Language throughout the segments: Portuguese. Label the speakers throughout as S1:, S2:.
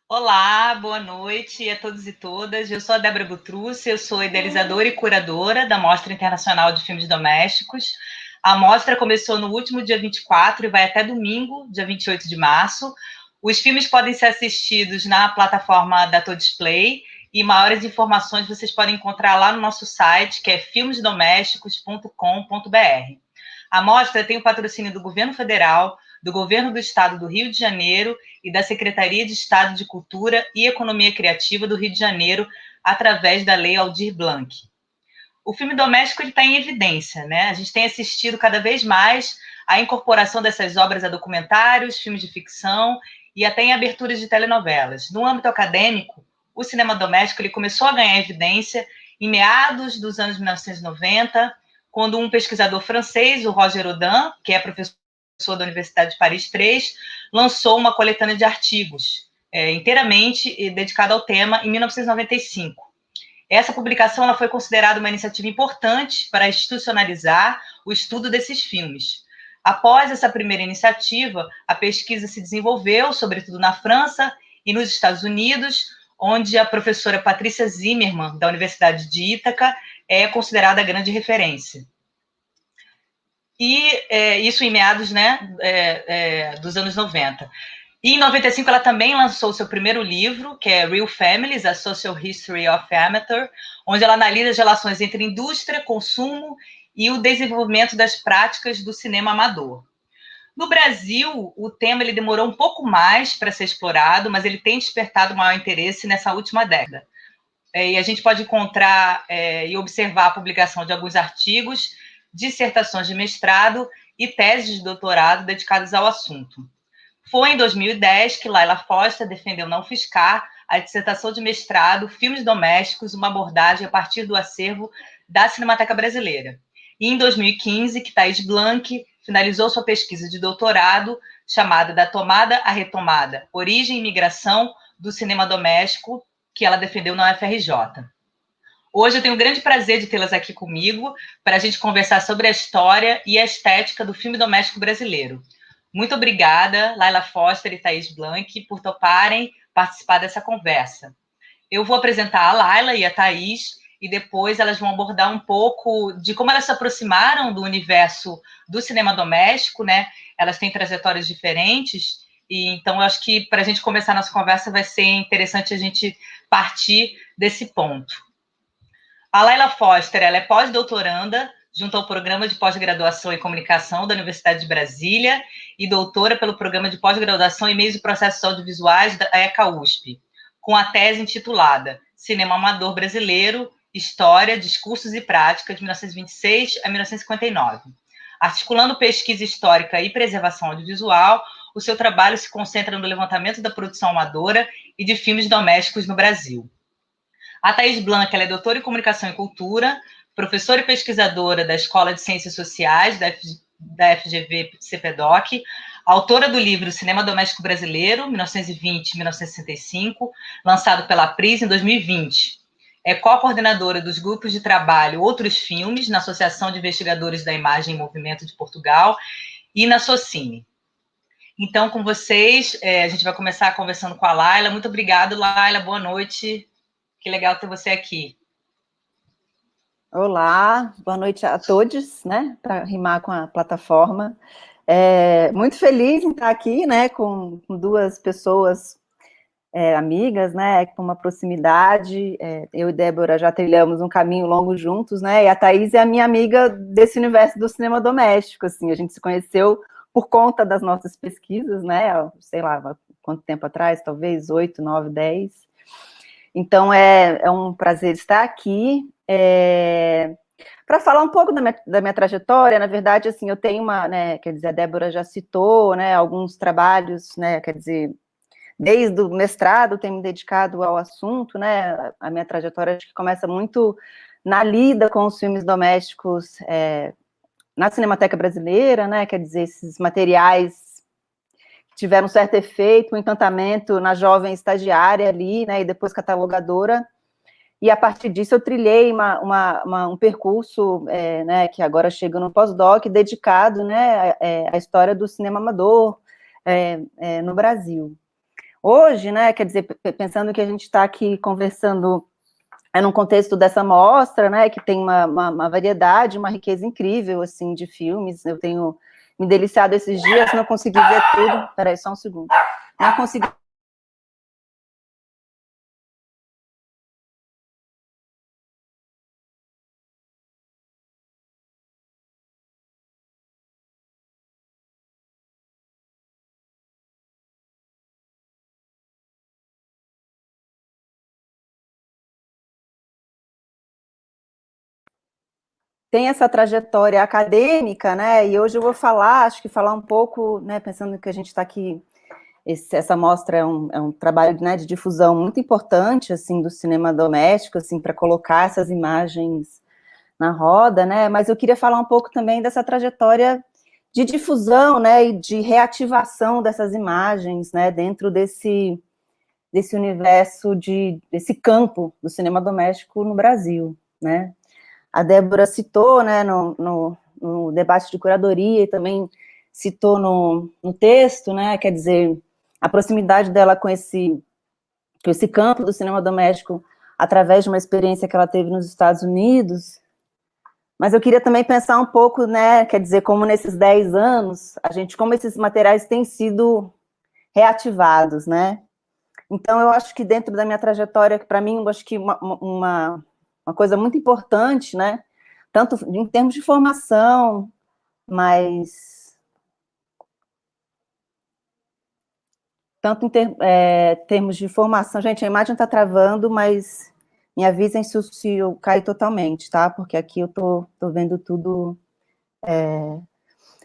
S1: Olá, boa noite a todos e todas. Eu sou a Débora Butrucci, eu sou idealizadora e curadora da Mostra Internacional de Filmes Domésticos. A mostra começou no último dia 24 e vai até domingo, dia 28 de março. Os filmes podem ser assistidos na plataforma da Display e maiores informações vocês podem encontrar lá no nosso site, que é filmesdomésticos.com.br. A mostra tem o patrocínio do Governo Federal, do Governo do Estado do Rio de Janeiro e da Secretaria de Estado de Cultura e Economia Criativa do Rio de Janeiro, através da Lei Aldir Blanc. O filme doméstico está em evidência, né? A gente tem assistido cada vez mais a incorporação dessas obras a documentários, filmes de ficção e até em aberturas de telenovelas. No âmbito acadêmico, o cinema doméstico ele começou a ganhar evidência em meados dos anos 1990, quando um pesquisador francês, o Roger Audin, que é professor da Universidade de Paris III, lançou uma coletânea de artigos inteiramente dedicada ao tema em 1995. Essa publicação ela foi considerada uma iniciativa importante para institucionalizar o estudo desses filmes. Após essa primeira iniciativa, a pesquisa se desenvolveu, sobretudo na França e nos Estados Unidos, onde a professora Patrícia Zimmermann, da Universidade de Ítaca, é considerada a grande referência. E isso em meados dos anos 90. E em 95 ela também lançou seu primeiro livro, que é Real Families, A Social History of Amateur, onde ela analisa as relações entre indústria, consumo e o desenvolvimento das práticas do cinema amador. No Brasil, o tema ele demorou um pouco mais para ser explorado, mas ele tem despertado maior interesse nessa última década. E a gente pode encontrar e observar a publicação de alguns artigos, dissertações de mestrado e teses de doutorado dedicadas ao assunto. Foi em 2010 que Laila Foster defendeu na UFSCar a dissertação de mestrado Filmes Domésticos, uma abordagem a partir do acervo da Cinemateca Brasileira. E em 2015 que Thais Blanc finalizou sua pesquisa de doutorado chamada Da Tomada à Retomada, Origem e Migração do Cinema Doméstico, que ela defendeu na UFRJ. Hoje eu tenho o grande prazer de tê-las aqui comigo para a gente conversar sobre a história e a estética do filme doméstico brasileiro. Muito obrigada, Laila Foster e Thais Blanc, por toparem participar dessa conversa. Eu vou apresentar a Laila e a Thais, e depois elas vão abordar um pouco de como elas se aproximaram do universo do cinema doméstico, né? Elas têm trajetórias diferentes, e então eu acho que para a gente começar a nossa conversa vai ser interessante a gente partir desse ponto. A Laila Foster, ela é pós-doutoranda junto ao Programa de Pós-Graduação em Comunicação da Universidade de Brasília e doutora pelo Programa de Pós-Graduação em Meios e Processos Audiovisuais da ECA-USP, com a tese intitulada Cinema Amador Brasileiro, História, Discursos e Práticas, de 1926 a 1959. Articulando pesquisa histórica e preservação audiovisual, o seu trabalho se concentra no levantamento da produção amadora e de filmes domésticos no Brasil. A Thais Blanc, ela é doutora em Comunicação e Cultura, professora e pesquisadora da Escola de Ciências Sociais da FGV CPDOC, autora do livro Cinema Doméstico Brasileiro, 1920-1965, lançado pela Pris em 2020. É co-coordenadora dos grupos de trabalho Outros Filmes, na Associação de Investigadores da Imagem em Movimento de Portugal e na Socine. Então, com vocês, a gente vai começar conversando com a Laila. Muito obrigada, Laila. Boa noite. Que legal ter você aqui.
S2: Olá, boa noite a todos, né, para rimar com a plataforma. Muito feliz em estar aqui, né, com duas pessoas amigas, né, com uma proximidade. Eu e Débora já trilhamos um caminho longo juntos, né, e a Thaís é a minha amiga desse universo do cinema doméstico, assim, a gente se conheceu por conta das nossas pesquisas, né, sei lá, quanto tempo atrás, talvez 8, 9, 10. Então, é um prazer estar aqui. Para falar um pouco da minha trajetória, na verdade, assim, eu tenho uma, né, quer dizer, a Débora já citou, né, alguns trabalhos, né, quer dizer, desde o mestrado tenho me dedicado ao assunto, né, a minha trajetória acho que começa muito na lida com os filmes domésticos na Cinemateca Brasileira, né, quer dizer, esses materiais tiveram um certo efeito, um encantamento na jovem estagiária ali, né, e depois catalogadora. E a partir disso eu trilhei um percurso, né, que agora chega no pós-doc, dedicado, né, à história do cinema amador no Brasil. Hoje, né, quer dizer, pensando que a gente está aqui conversando num contexto dessa mostra, né, que tem uma variedade, uma riqueza incrível, assim, de filmes. Eu tenho me deliciado esses dias, não consegui ver tudo. Peraí, só um segundo. Não consegui. Tem essa trajetória acadêmica, né, e hoje eu vou falar, acho que falar um pouco, né, pensando que a gente está aqui, essa mostra é um trabalho, né, de difusão muito importante, assim, do cinema doméstico, assim, para colocar essas imagens na roda, né, mas eu queria falar um pouco também dessa trajetória de difusão, né, e de reativação dessas imagens, né, dentro desse universo, desse campo do cinema doméstico no Brasil, né. A Débora citou, né, no debate de curadoria e também citou no texto, né, quer dizer, a proximidade dela com esse campo do cinema doméstico através de uma experiência que ela teve nos Estados Unidos. Mas eu queria também pensar um pouco, né, quer dizer, como nesses 10 anos, como esses materiais têm sido reativados, né. Então, eu acho que dentro da minha trajetória, para mim, eu acho que uma coisa muito importante, né, tanto em termos de formação, mas tanto termos de formação, gente, a imagem está travando, mas me avisem se eu cair totalmente, tá? Porque aqui eu tô vendo tudo.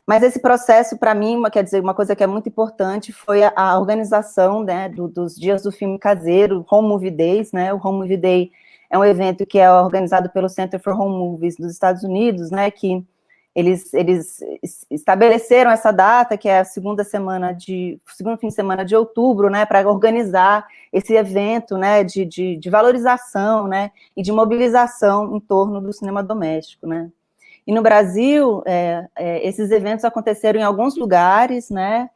S2: Mas esse processo, para mim, quer dizer, uma coisa que é muito importante foi a organização, né, dos dias do filme caseiro, Home Movie Days, né? O Home Movie Day é um evento que é organizado pelo Center for Home Movies dos Estados Unidos, né? Que eles estabeleceram essa data, que é a segundo fim de semana de outubro, né? Para organizar esse evento, né? De valorização, né? E de mobilização em torno do cinema doméstico, né? E no Brasil, esses eventos aconteceram em alguns lugares, né?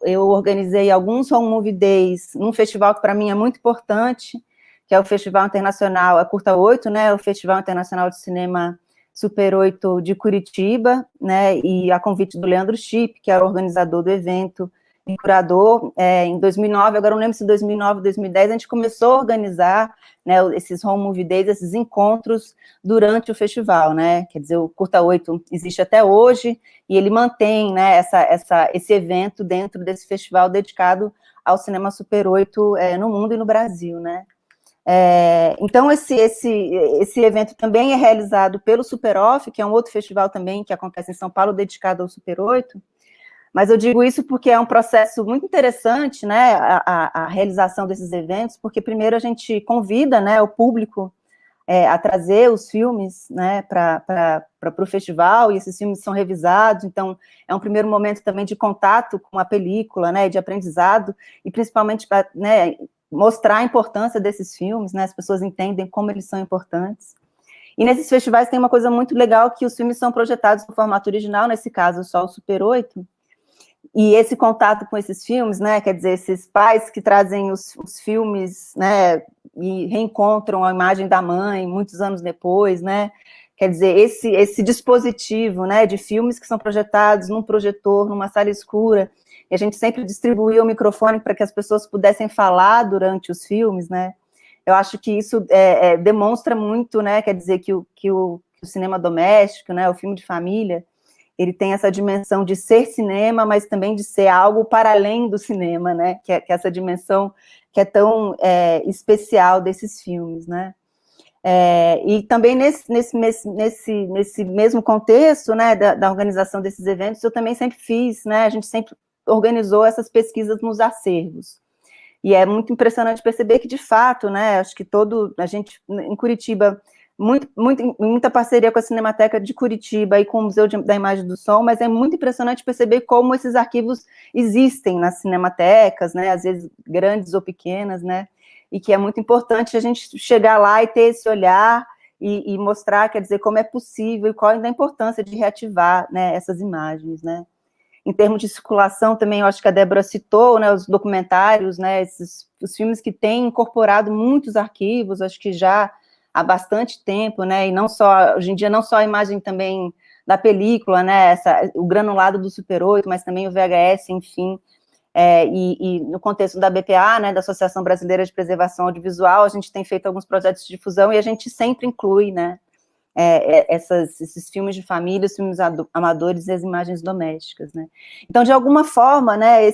S2: Eu organizei alguns Home Movie Days num festival que para mim é muito importante, que é o Festival Internacional, a Curta 8, né? O Festival Internacional de Cinema Super 8 de Curitiba, né? E a convite do Leandro Chip, que era o organizador do evento, e curador, em 2009, agora não lembro se 2009, 2010, a gente começou a organizar, né, esses Home Movie Days, esses encontros durante o festival, né, quer dizer, o Curta 8 existe até hoje, e ele mantém, né, esse evento dentro desse festival dedicado ao cinema Super 8 no mundo e no Brasil, né. Então, esse evento também é realizado pelo Super Off, que é um outro festival também que acontece em São Paulo, dedicado ao Super 8, mas eu digo isso porque é um processo muito interessante, né, a realização desses eventos, porque primeiro a gente convida, né, o público a trazer os filmes, né, para o festival, e esses filmes são revisados, então é um primeiro momento também de contato com a película, né, de aprendizado, e principalmente para, né, mostrar a importância desses filmes, né, as pessoas entendem como eles são importantes. E nesses festivais tem uma coisa muito legal, que os filmes são projetados no formato original, nesse caso só o Super 8, e esse contato com esses filmes, né, quer dizer, esses pais que trazem os filmes, né, e reencontram a imagem da mãe muitos anos depois, né? Quer dizer, esse dispositivo, né, de filmes que são projetados num projetor, numa sala escura, e a gente sempre distribuía o microfone para que as pessoas pudessem falar durante os filmes, né? Eu acho que isso demonstra muito, né? Quer dizer, que o cinema doméstico, né, o filme de família, ele tem essa dimensão de ser cinema, mas também de ser algo para além do cinema, né? Que é essa dimensão que é tão especial desses filmes, né? E também nesse mesmo contexto, né, da organização desses eventos, eu também sempre fiz, né? A gente sempre organizou essas pesquisas nos acervos. E é muito impressionante perceber que, de fato, né, acho que a gente, em Curitiba, muita parceria com a Cinemateca de Curitiba e com o Museu da Imagem e do Som, mas é muito impressionante perceber como esses arquivos existem nas cinematecas, né, às vezes grandes ou pequenas, né, e que é muito importante a gente chegar lá e ter esse olhar e mostrar, quer dizer, como é possível e qual é a importância de reativar, né, essas imagens, né. Em termos de circulação, também, eu acho que a Débora citou, né, os documentários, né, os filmes que têm incorporado muitos arquivos, acho que já há bastante tempo, né, e não só, hoje em dia, não só a imagem também da película, né, o granulado do Super 8, mas também o VHS, enfim, e no contexto da BPA, né, da Associação Brasileira de Preservação Audiovisual, a gente tem feito alguns projetos de difusão e a gente sempre inclui, né, esses filmes de família, os filmes amadores e as imagens domésticas, né? Então, de alguma forma, né,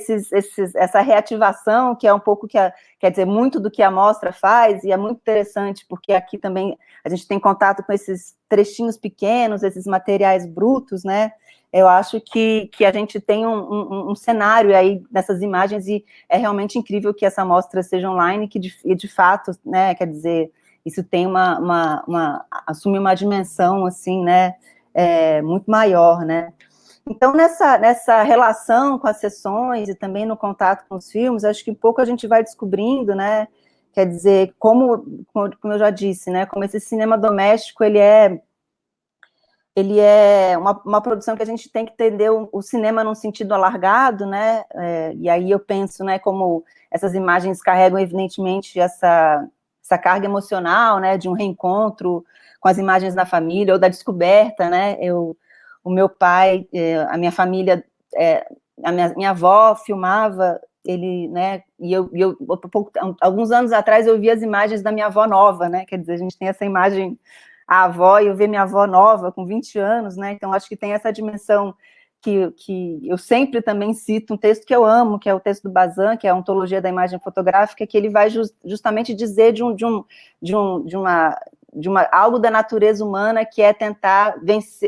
S2: essa reativação, que é um pouco quer dizer, muito do que a mostra faz, e é muito interessante, porque aqui também a gente tem contato com esses trechinhos pequenos, esses materiais brutos, né? Eu acho que a gente tem um cenário aí nessas imagens, e é realmente incrível que essa mostra seja online, que de fato, né, quer dizer, isso tem assume uma dimensão, assim, né, muito maior, né. Então, nessa relação com as sessões e também no contato com os filmes, acho que um pouco a gente vai descobrindo, né, quer dizer, como eu já disse, né, como esse cinema doméstico, ele é uma produção que a gente tem que entender o cinema num sentido alargado, né, e aí eu penso, né, como essas imagens carregam, evidentemente, essa carga emocional, né, de um reencontro com as imagens da família, ou da descoberta, né, o meu pai, a minha família, a minha avó filmava ele, né, e alguns anos atrás eu vi as imagens da minha avó nova, né, quer dizer, a gente tem essa imagem, a avó, e eu vi minha avó nova, com 20 anos, né, então acho que tem essa dimensão que eu sempre também cito, um texto que eu amo, que é o texto do Bazin, que é a Ontologia da Imagem Fotográfica, que ele vai justamente dizer de algo da natureza humana, que é tentar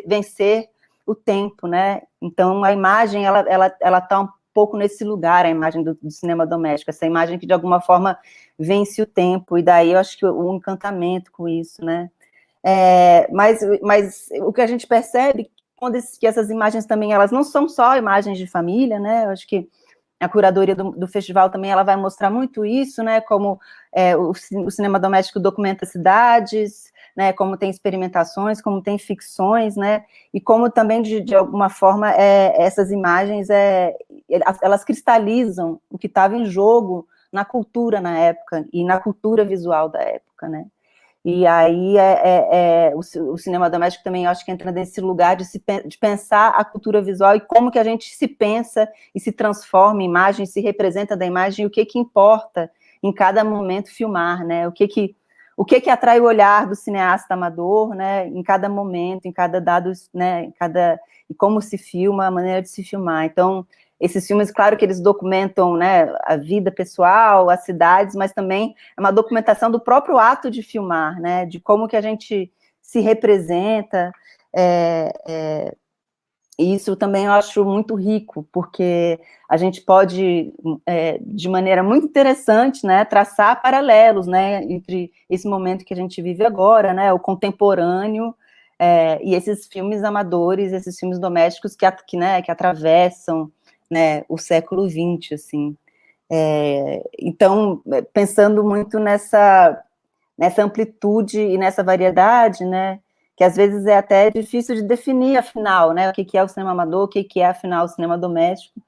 S2: vencer o tempo, né, então a imagem, ela está um pouco nesse lugar, a imagem do cinema doméstico, essa imagem que de alguma forma vence o tempo, e daí eu acho que o encantamento com isso, né. Mas o que a gente percebe que essas imagens também, elas não são só imagens de família, né, eu acho que a curadoria do festival também, ela vai mostrar muito isso, né, como o cinema doméstico documenta cidades, né, como tem experimentações, como tem ficções, né, e como também, de alguma forma, essas imagens, elas cristalizam o que estava em jogo na cultura na época, e na cultura visual da época, né. E aí o cinema doméstico também, eu acho que entra nesse lugar de pensar a cultura visual e como que a gente se pensa e se transforma em imagem, se representa da imagem, e o que importa em cada momento filmar, né, o que atrai o olhar do cineasta amador, né, em cada momento, em cada dado, né, e como se filma, a maneira de se filmar. Então, esses filmes, claro que eles documentam, né, a vida pessoal, as cidades, mas também é uma documentação do próprio ato de filmar, né, de como que a gente se representa, e isso também eu acho muito rico, porque a gente pode, de maneira muito interessante, né, traçar paralelos, né, entre esse momento que a gente vive agora, né, o contemporâneo, e esses filmes amadores, esses filmes domésticos que atravessam, né, o século XX, assim. Então, pensando muito nessa amplitude e nessa variedade, né, que às vezes é até difícil de definir, afinal, né, o que é o cinema amador, o que é, afinal, o cinema doméstico,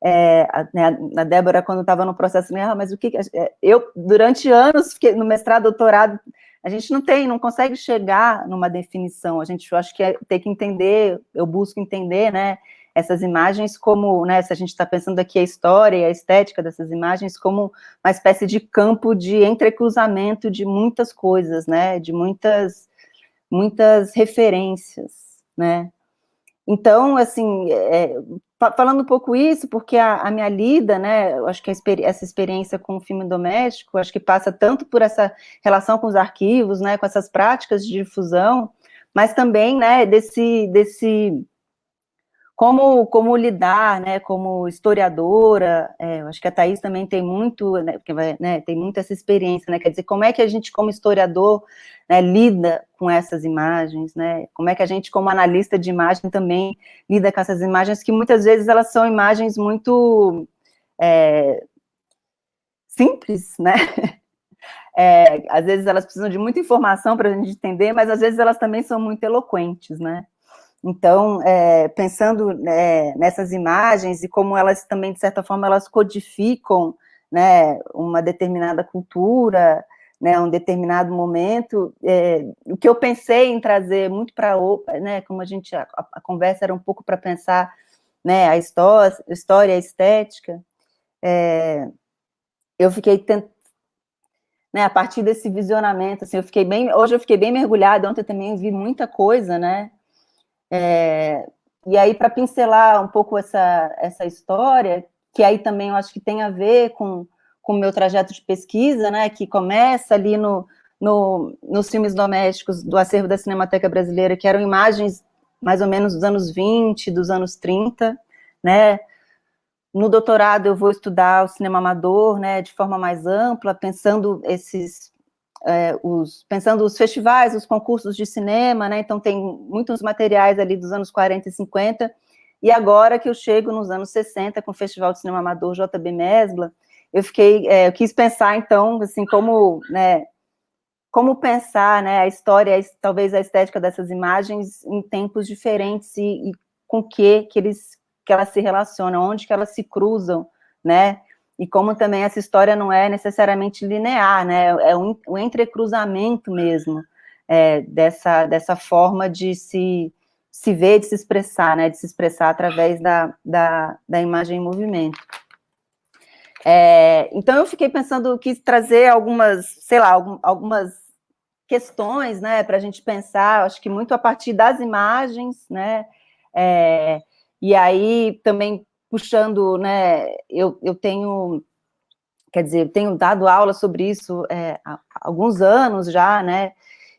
S2: A Débora, quando estava no processo, mas o que... Eu, durante anos, no mestrado, doutorado, a gente não consegue chegar numa definição, eu acho que tem que entender, eu busco entender, né, essas imagens como, né, se a gente está pensando aqui a história e a estética dessas imagens, como uma espécie de campo de entrecruzamento de muitas coisas, né, de muitas referências, né. Então, assim, falando um pouco isso, porque a minha lida, né, eu acho que essa experiência com o filme doméstico, acho que passa tanto por essa relação com os arquivos, né, com essas práticas de difusão, mas também, né, desse como lidar, né, como historiadora, eu acho que a Thaís também tem muito, né, porque tem muito essa experiência, né, quer dizer, como é que a gente, como historiador, né, lida com essas imagens, né, como é que a gente, como analista de imagem, também lida com essas imagens, que muitas vezes elas são imagens muito simples, né, às vezes elas precisam de muita informação para a gente entender, mas às vezes elas também são muito eloquentes, né. Então, pensando nessas imagens e como elas também, de certa forma, elas codificam, né, uma determinada cultura, né, um determinado momento, o que eu pensei em trazer muito para, né, como a conversa era um pouco para pensar, né, a história, a estética, eu fiquei né, a partir desse visionamento, assim, hoje eu fiquei bem mergulhada, ontem eu também vi muita coisa, né, e aí, para pincelar um pouco essa história, que aí também eu acho que tem a ver com o meu trajeto de pesquisa, né, que começa ali nos filmes domésticos do acervo da Cinemateca Brasileira, que eram imagens mais ou menos dos anos 20, dos anos 30, né. No doutorado eu vou estudar o cinema amador, né, de forma mais ampla, pensando pensando os festivais, os concursos de cinema, né, então tem muitos materiais ali dos anos 40 e 50, e agora que eu chego nos anos 60, com o Festival de Cinema Amador JB Mesbla, eu quis pensar, então, assim, como pensar, né, a história, talvez a estética dessas imagens em tempos diferentes e com que elas se relacionam, onde que elas se cruzam, né, e como também essa história não é necessariamente linear, né, é um entrecruzamento mesmo, dessa forma de se ver, de se expressar, né, de se expressar através da imagem em movimento. Então, eu fiquei pensando, quis trazer algumas, sei lá, algumas questões, né, para a gente pensar, acho que muito a partir das imagens, né, e aí também puxando, né, eu tenho, quer dizer, tenho dado aula sobre isso há alguns anos já, né,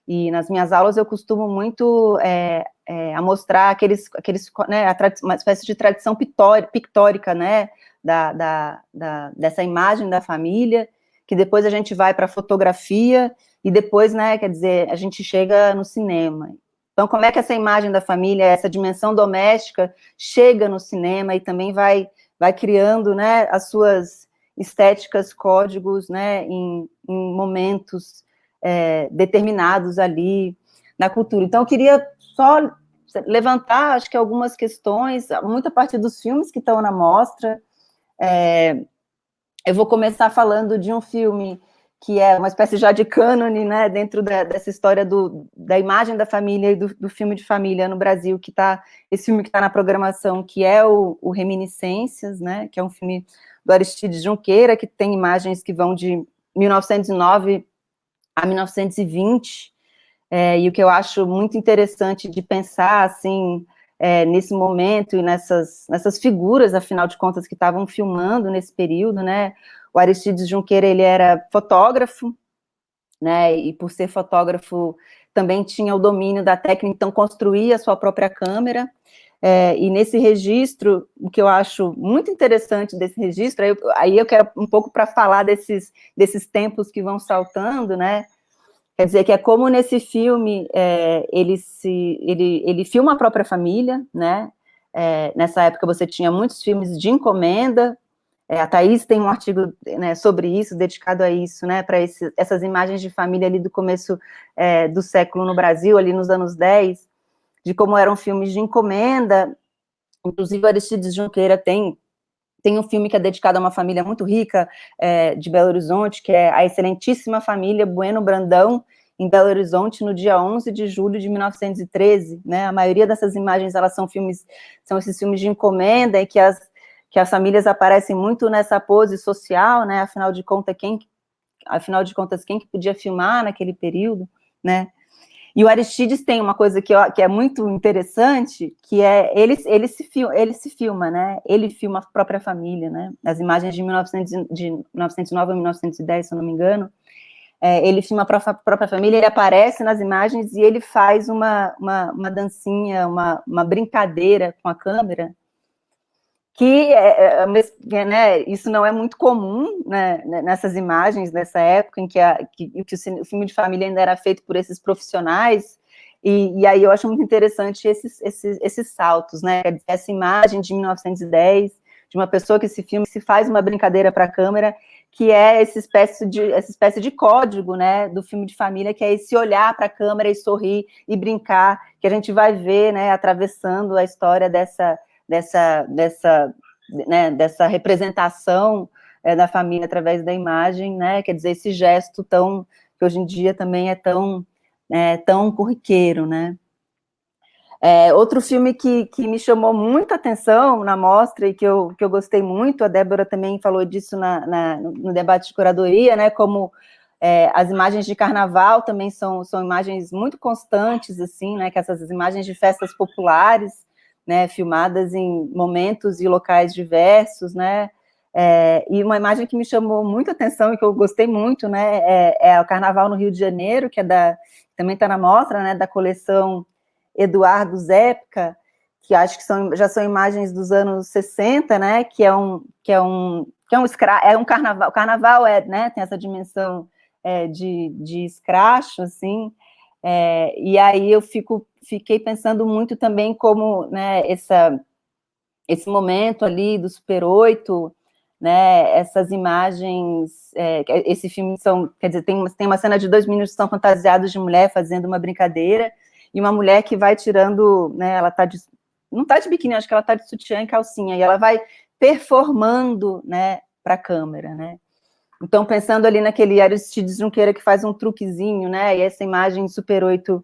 S2: e nas minhas aulas eu costumo muito a mostrar né, uma espécie de tradição pictórica, né, dessa imagem da família, que depois a gente vai para a fotografia, e depois, né, quer dizer, a gente chega no cinema. Então, como é que essa imagem da família, essa dimensão doméstica, chega no cinema e também vai criando, né, as suas estéticas, códigos, né, em momentos determinados ali na cultura. Então, eu queria só levantar, acho que algumas questões, muita parte dos filmes que estão na mostra. Eu vou começar falando de um filme que é uma espécie já de cânone, né, dentro dessa história da imagem da família e do filme de família no Brasil, esse filme que está na programação, que é o Reminiscências, né, que é um filme do Aristides Junqueira, que tem imagens que vão de 1909 a 1920, e o que eu acho muito interessante de pensar, assim, nesse momento e nessas figuras, afinal de contas, que estavam filmando nesse período, né, o Aristides Junqueira, ele era fotógrafo, né, e por ser fotógrafo também tinha o domínio da técnica, então construía a sua própria câmera, e nesse registro, o que eu acho muito interessante desse registro, aí eu quero um pouco para falar desses tempos que vão saltando, né, quer dizer, que é como nesse filme ele filma a própria família, né, nessa época você tinha muitos filmes de encomenda, a Thaís tem um artigo, né, sobre isso, dedicado a isso, né, para essas imagens de família ali do começo do século no Brasil, ali nos anos 10, de como eram filmes de encomenda. Inclusive o Aristides Junqueira tem Tem um filme que é dedicado a uma família muito rica de Belo Horizonte, que é A Excelentíssima Família Bueno Brandão, em Belo Horizonte, no dia 11 de julho de 1913, né? A maioria dessas imagens, elas são esses filmes de encomenda, em que as famílias aparecem muito nessa pose social, né? Afinal de contas, quem que podia filmar naquele período, né? E o Aristides tem uma coisa que é muito interessante, que é ele se filma, né? Ele filma a própria família, né? As imagens de 1909 a 1910, se eu não me engano, ele filma a própria família, ele aparece nas imagens e ele faz uma dancinha, uma brincadeira com a câmera, que né, isso não é muito comum, né, nessas imagens, nessa época em que o filme de família ainda era feito por esses profissionais, e aí eu acho muito interessante esses saltos, né, essa imagem de 1910, de uma pessoa que se faz uma brincadeira para a câmera, que é essa espécie de código, né, do filme de família, que é esse olhar para a câmera e sorrir e brincar, que a gente vai ver, né, atravessando a história dessa representação da família através da imagem, né? Quer dizer, esse gesto que hoje em dia também é tão corriqueiro, né? Outro filme que me chamou muita atenção na mostra e que eu gostei muito, a Débora também falou disso no debate de curadoria, né? Como as imagens de carnaval também são imagens muito constantes, assim, né? Que essas imagens de festas populares, né, filmadas em momentos e locais diversos, né, e uma imagem que me chamou muita atenção e que eu gostei muito, né, é o Carnaval no Rio de Janeiro, que também está na mostra, né, da coleção Eduardo Zepka, que acho que já são imagens dos anos 60, né, que é um carnaval, o carnaval né, tem essa dimensão de escracho, assim, e aí eu fiquei pensando muito também como, né, esse momento ali do Super 8, né, essas imagens, esse filme quer dizer, tem uma cena de 2 meninos que estão fantasiados de mulher fazendo uma brincadeira, e uma mulher que vai tirando, né, ela não está de biquíni, acho que ela está de sutiã e calcinha, e ela vai performando, né, para a câmera, né. Então, pensando ali naquele Aristides Junqueira que faz um truquezinho, né, e essa imagem Super 8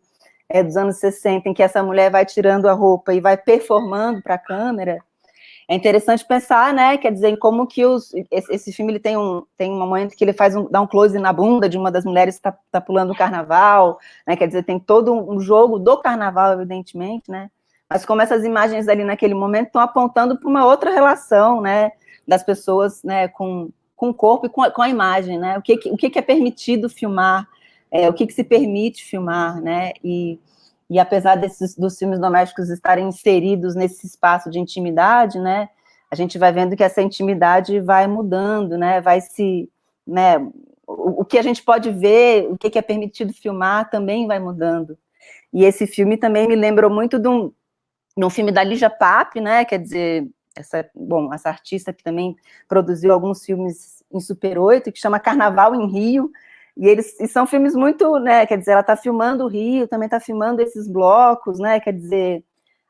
S2: dos anos 60, em que essa mulher vai tirando a roupa e vai performando para a câmera, é interessante pensar, né, quer dizer, em como que esse filme ele tem um momento que ele dá um close na bunda de uma das mulheres que está pulando o carnaval, né, quer dizer, tem todo um jogo do carnaval, evidentemente, né, mas como essas imagens ali naquele momento estão apontando para uma outra relação, né, das pessoas, né, com o corpo e com a imagem, né, o que é permitido filmar, o que se permite filmar, né, e apesar dos filmes domésticos estarem inseridos nesse espaço de intimidade, né, a gente vai vendo que essa intimidade vai mudando, né, né, o que a gente pode ver, o que é permitido filmar também vai mudando. E esse filme também me lembrou muito de um filme da Lígia Pape, né, quer dizer, essa artista que também produziu alguns filmes em Super 8, que chama Carnaval em Rio, e são filmes muito, né, quer dizer, ela está filmando o Rio, também está filmando esses blocos, né, quer dizer,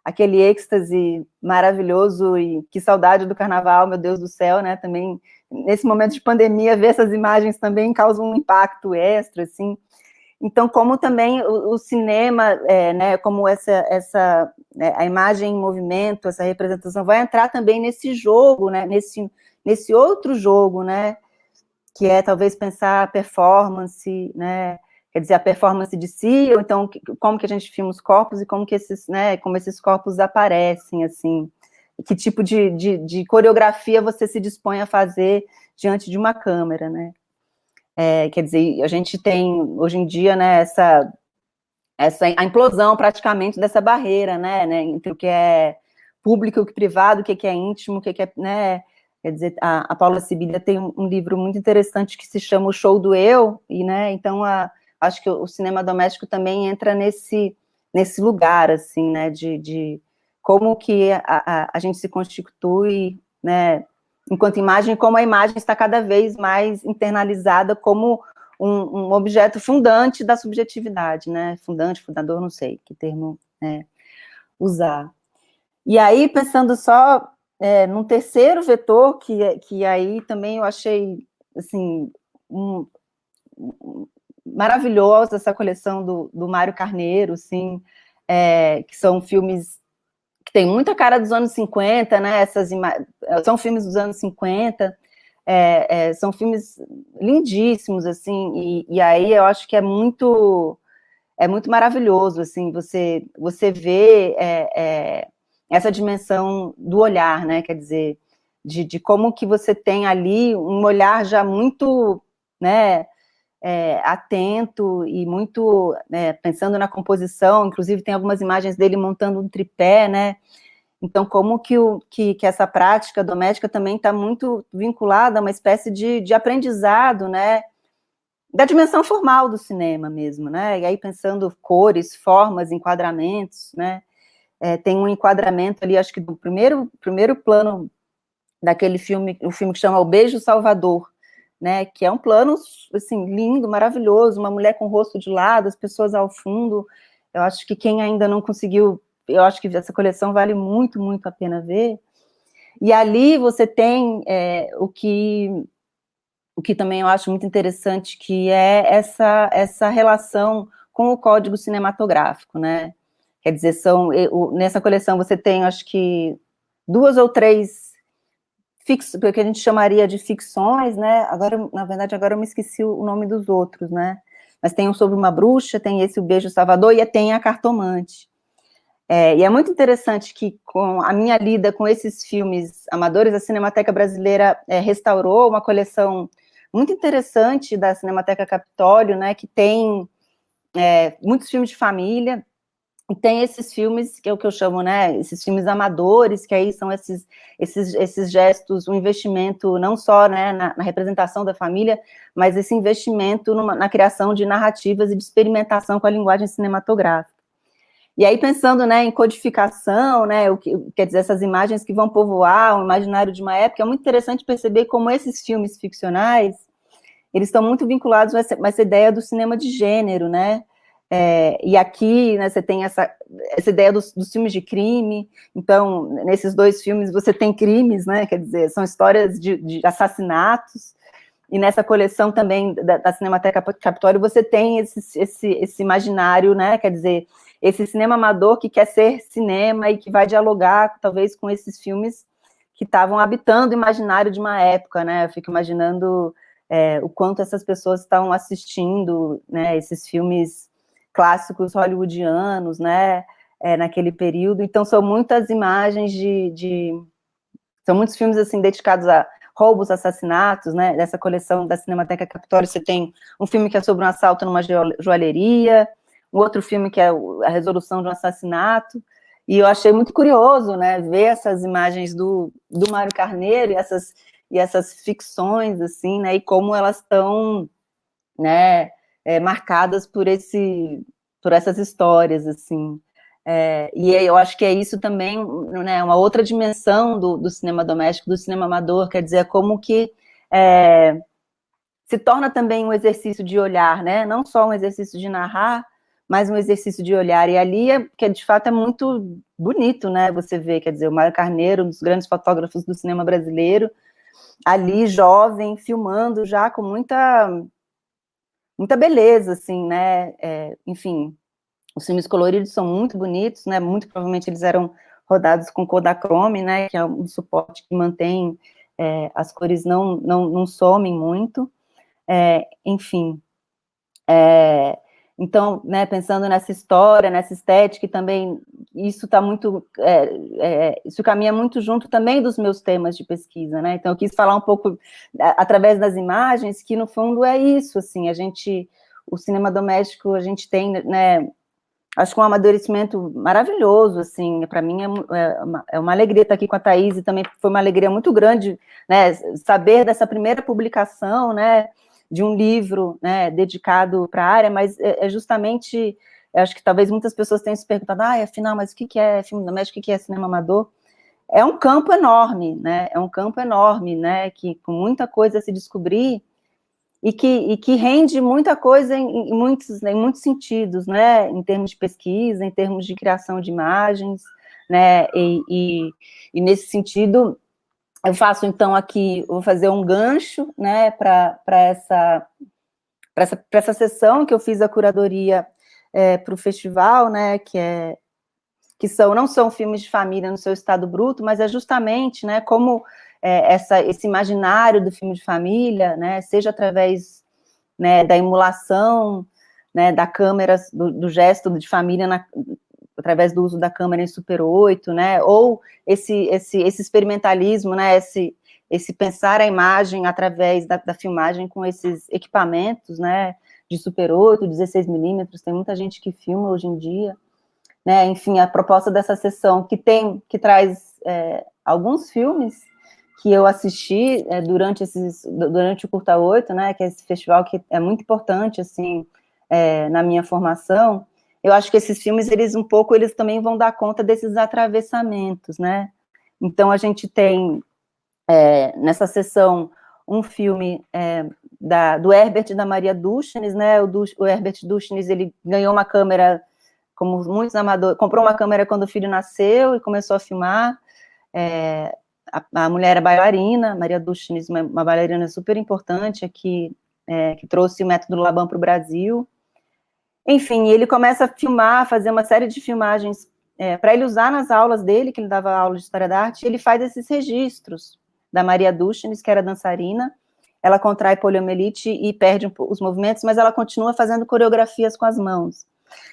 S2: aquele êxtase maravilhoso, e que saudade do carnaval, meu Deus do céu, né, também, nesse momento de pandemia, ver essas imagens também causa um impacto extra, assim. Então, como também o cinema, né, como a imagem em movimento, essa representação, vai entrar também nesse jogo, né, nesse outro jogo, né, que é talvez pensar a performance, né, quer dizer, a performance de si, ou então como que a gente filma os corpos e como esses corpos aparecem, assim, que tipo de coreografia você se dispõe a fazer diante de uma câmera, né. Quer dizer, a gente tem, hoje em dia, né, a implosão praticamente dessa barreira, né, entre o que é público e o que é privado, o que é íntimo, o que é, né, quer dizer, a Paula Sibilia tem um livro muito interessante que se chama O Show do Eu, e, né, então, acho que o cinema doméstico também entra nesse lugar, assim, né, de como que a gente se constitui, né, enquanto imagem, como a imagem está cada vez mais internalizada como um objeto fundante da subjetividade, né, fundador, não sei que termo usar. E aí, pensando só num terceiro vetor, que aí também eu achei, assim, maravilhosa essa coleção do Mário Carneiro, assim, que são filmes que tem muita cara dos anos 50, né? São filmes dos anos 50, são filmes lindíssimos, assim, e aí eu acho que é muito maravilhoso, assim, você vê essa dimensão do olhar, né? Quer dizer, de como que você tem ali um olhar já muito, né, atento e muito, pensando na composição, inclusive tem algumas imagens dele montando um tripé, né? Então, como que essa prática doméstica também está muito vinculada a uma espécie de aprendizado, né? Da dimensão formal do cinema mesmo, né? E aí pensando cores, formas, enquadramentos, né? Tem um enquadramento ali, acho que do primeiro plano daquele filme, o filme que chama O Beijo Salvador, né? Que é um plano, assim, lindo, maravilhoso, uma mulher com o rosto de lado, as pessoas ao fundo. Eu acho que quem ainda não conseguiu, eu acho que essa coleção vale muito, muito a pena ver. E ali você tem o que também eu acho muito interessante, que é essa relação com o código cinematográfico, né? Quer dizer, nessa coleção você tem, acho que, 2 ou 3 que a gente chamaria de ficções, né? Agora, na verdade, eu me esqueci o nome dos outros, né? Mas tem um sobre uma bruxa, tem esse O Beijo Salvador, e tem a Cartomante. E é muito interessante que, com a minha lida com esses filmes amadores, a Cinemateca Brasileira restaurou uma coleção muito interessante da Cinemateca Capitólio, né, que tem muitos filmes de família, e tem esses filmes, que é o que eu chamo, né, esses filmes amadores, que aí são esses gestos, um investimento não só, né, na representação da família, mas esse investimento na criação de narrativas e de experimentação com a linguagem cinematográfica. E aí, pensando, né, em codificação, né, quer dizer, essas imagens que vão povoar o imaginário de uma época, é muito interessante perceber como esses filmes ficcionais, eles estão muito vinculados a essa ideia do cinema de gênero, né? E aqui, né, você tem essa ideia dos filmes de crime. Então, nesses 2 filmes você tem crimes, né? Quer dizer, são histórias de assassinatos. E nessa coleção também da Cinemateca Capitólio você tem esse imaginário, né? Quer dizer, esse cinema amador que quer ser cinema e que vai dialogar, talvez, com esses filmes que estavam habitando o imaginário de uma época, né? Eu fico imaginando o quanto essas pessoas estavam assistindo, né, esses filmes clássicos hollywoodianos, né, naquele período. Então, são muitas imagens são muitos filmes, assim, dedicados a roubos, assassinatos, né, dessa coleção da Cinemateca Capitólio. Você tem um filme que é sobre um assalto numa joalheria, um outro filme que é a resolução de um assassinato, e eu achei muito curioso, né, ver essas imagens do Mário Carneiro e essas ficções, assim, né, e como elas estão, né, marcadas por essas histórias, assim. E eu acho que é isso também, né, uma outra dimensão do cinema doméstico, do cinema amador, quer dizer, como que se torna também um exercício de olhar, né, não só um exercício de narrar, mas um exercício de olhar, e ali que de fato é muito bonito, né, você vê, quer dizer, o Mário Carneiro, um dos grandes fotógrafos do cinema brasileiro, ali, jovem, filmando já com muita beleza, assim, né, enfim, os filmes coloridos são muito bonitos, né, muito provavelmente eles eram rodados com Kodachrome, né, que é um suporte que mantém as cores não somem muito, enfim, então, né, pensando nessa história, nessa estética, e também isso está muito, isso caminha muito junto também dos meus temas de pesquisa, né, então eu quis falar um pouco, através das imagens, que no fundo é isso, assim, o cinema doméstico, a gente tem, né, acho que um amadurecimento maravilhoso, assim, para mim é uma alegria estar aqui com a Thaís, e também foi uma alegria muito grande, né, saber dessa primeira publicação, né, de um livro, né, dedicado para a área, mas justamente, eu acho que talvez muitas pessoas tenham se perguntado, afinal, mas o que é filme doméstico, o que é cinema amador? É um campo enorme, né, que com muita coisa a se descobrir, e que rende muita coisa em muitos sentidos, né, em termos de pesquisa, em termos de criação de imagens, né, e nesse sentido, eu faço, então, aqui, vou fazer um gancho, né, para essa sessão que eu fiz a curadoria para o festival, né, não são filmes de família no seu estado bruto, mas é justamente, né, como esse imaginário do filme de família, né, seja através, né, da emulação, né, da câmera, do gesto de família através do uso da câmera em Super 8, né, ou esse experimentalismo, né, esse pensar a imagem através da filmagem com esses equipamentos, né, de Super 8, 16mm, tem muita gente que filma hoje em dia, né, enfim, a proposta dessa sessão que traz alguns filmes que eu assisti durante o Curta 8, né, que é esse festival que é muito importante, assim, na minha formação. Eu acho que esses filmes, eles também vão dar conta desses atravessamentos, né, então a gente tem, nessa sessão, um filme do Herbert e da Maria Dúchenes, né, o Herbert Dúchenes, ele ganhou uma câmera, como muitos amadores, comprou uma câmera quando o filho nasceu e começou a filmar. A mulher era bailarina, Maria Dúchenes, uma bailarina super importante aqui, que trouxe o método Laban para o Brasil. Enfim, ele começa a filmar, fazer uma série de filmagens para ele usar nas aulas dele, que ele dava aula de História da Arte, ele faz esses registros da Maria Dúchenes, que era dançarina. Ela contrai poliomielite e perde os movimentos, mas ela continua fazendo coreografias com as mãos.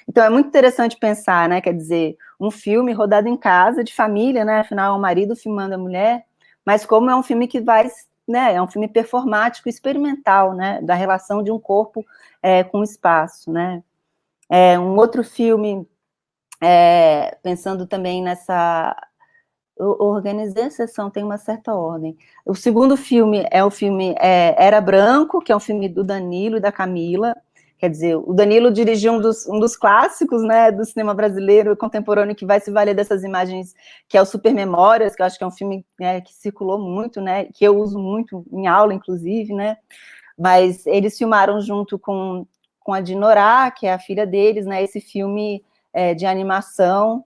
S2: Então, é muito interessante pensar, né, quer dizer, um filme rodado em casa, de família, né, afinal, é o marido filmando a mulher, mas como é um filme que vai, né, é um filme performático, experimental, né, da relação de um corpo com o espaço, né. Um outro filme, pensando também nessa... Eu organizei a sessão, tem uma certa ordem. O segundo filme é o filme Era Branco, que é um filme do Danilo e da Camila. Quer dizer, o Danilo dirigiu um dos clássicos, né, do cinema brasileiro contemporâneo, que vai se valer dessas imagens, que é o Super Memórias, que eu acho que é um filme, né, que circulou muito, né, que eu uso muito em aula, inclusive, né, mas eles filmaram junto com a Dinorá, que é a filha deles, né, esse filme de animação,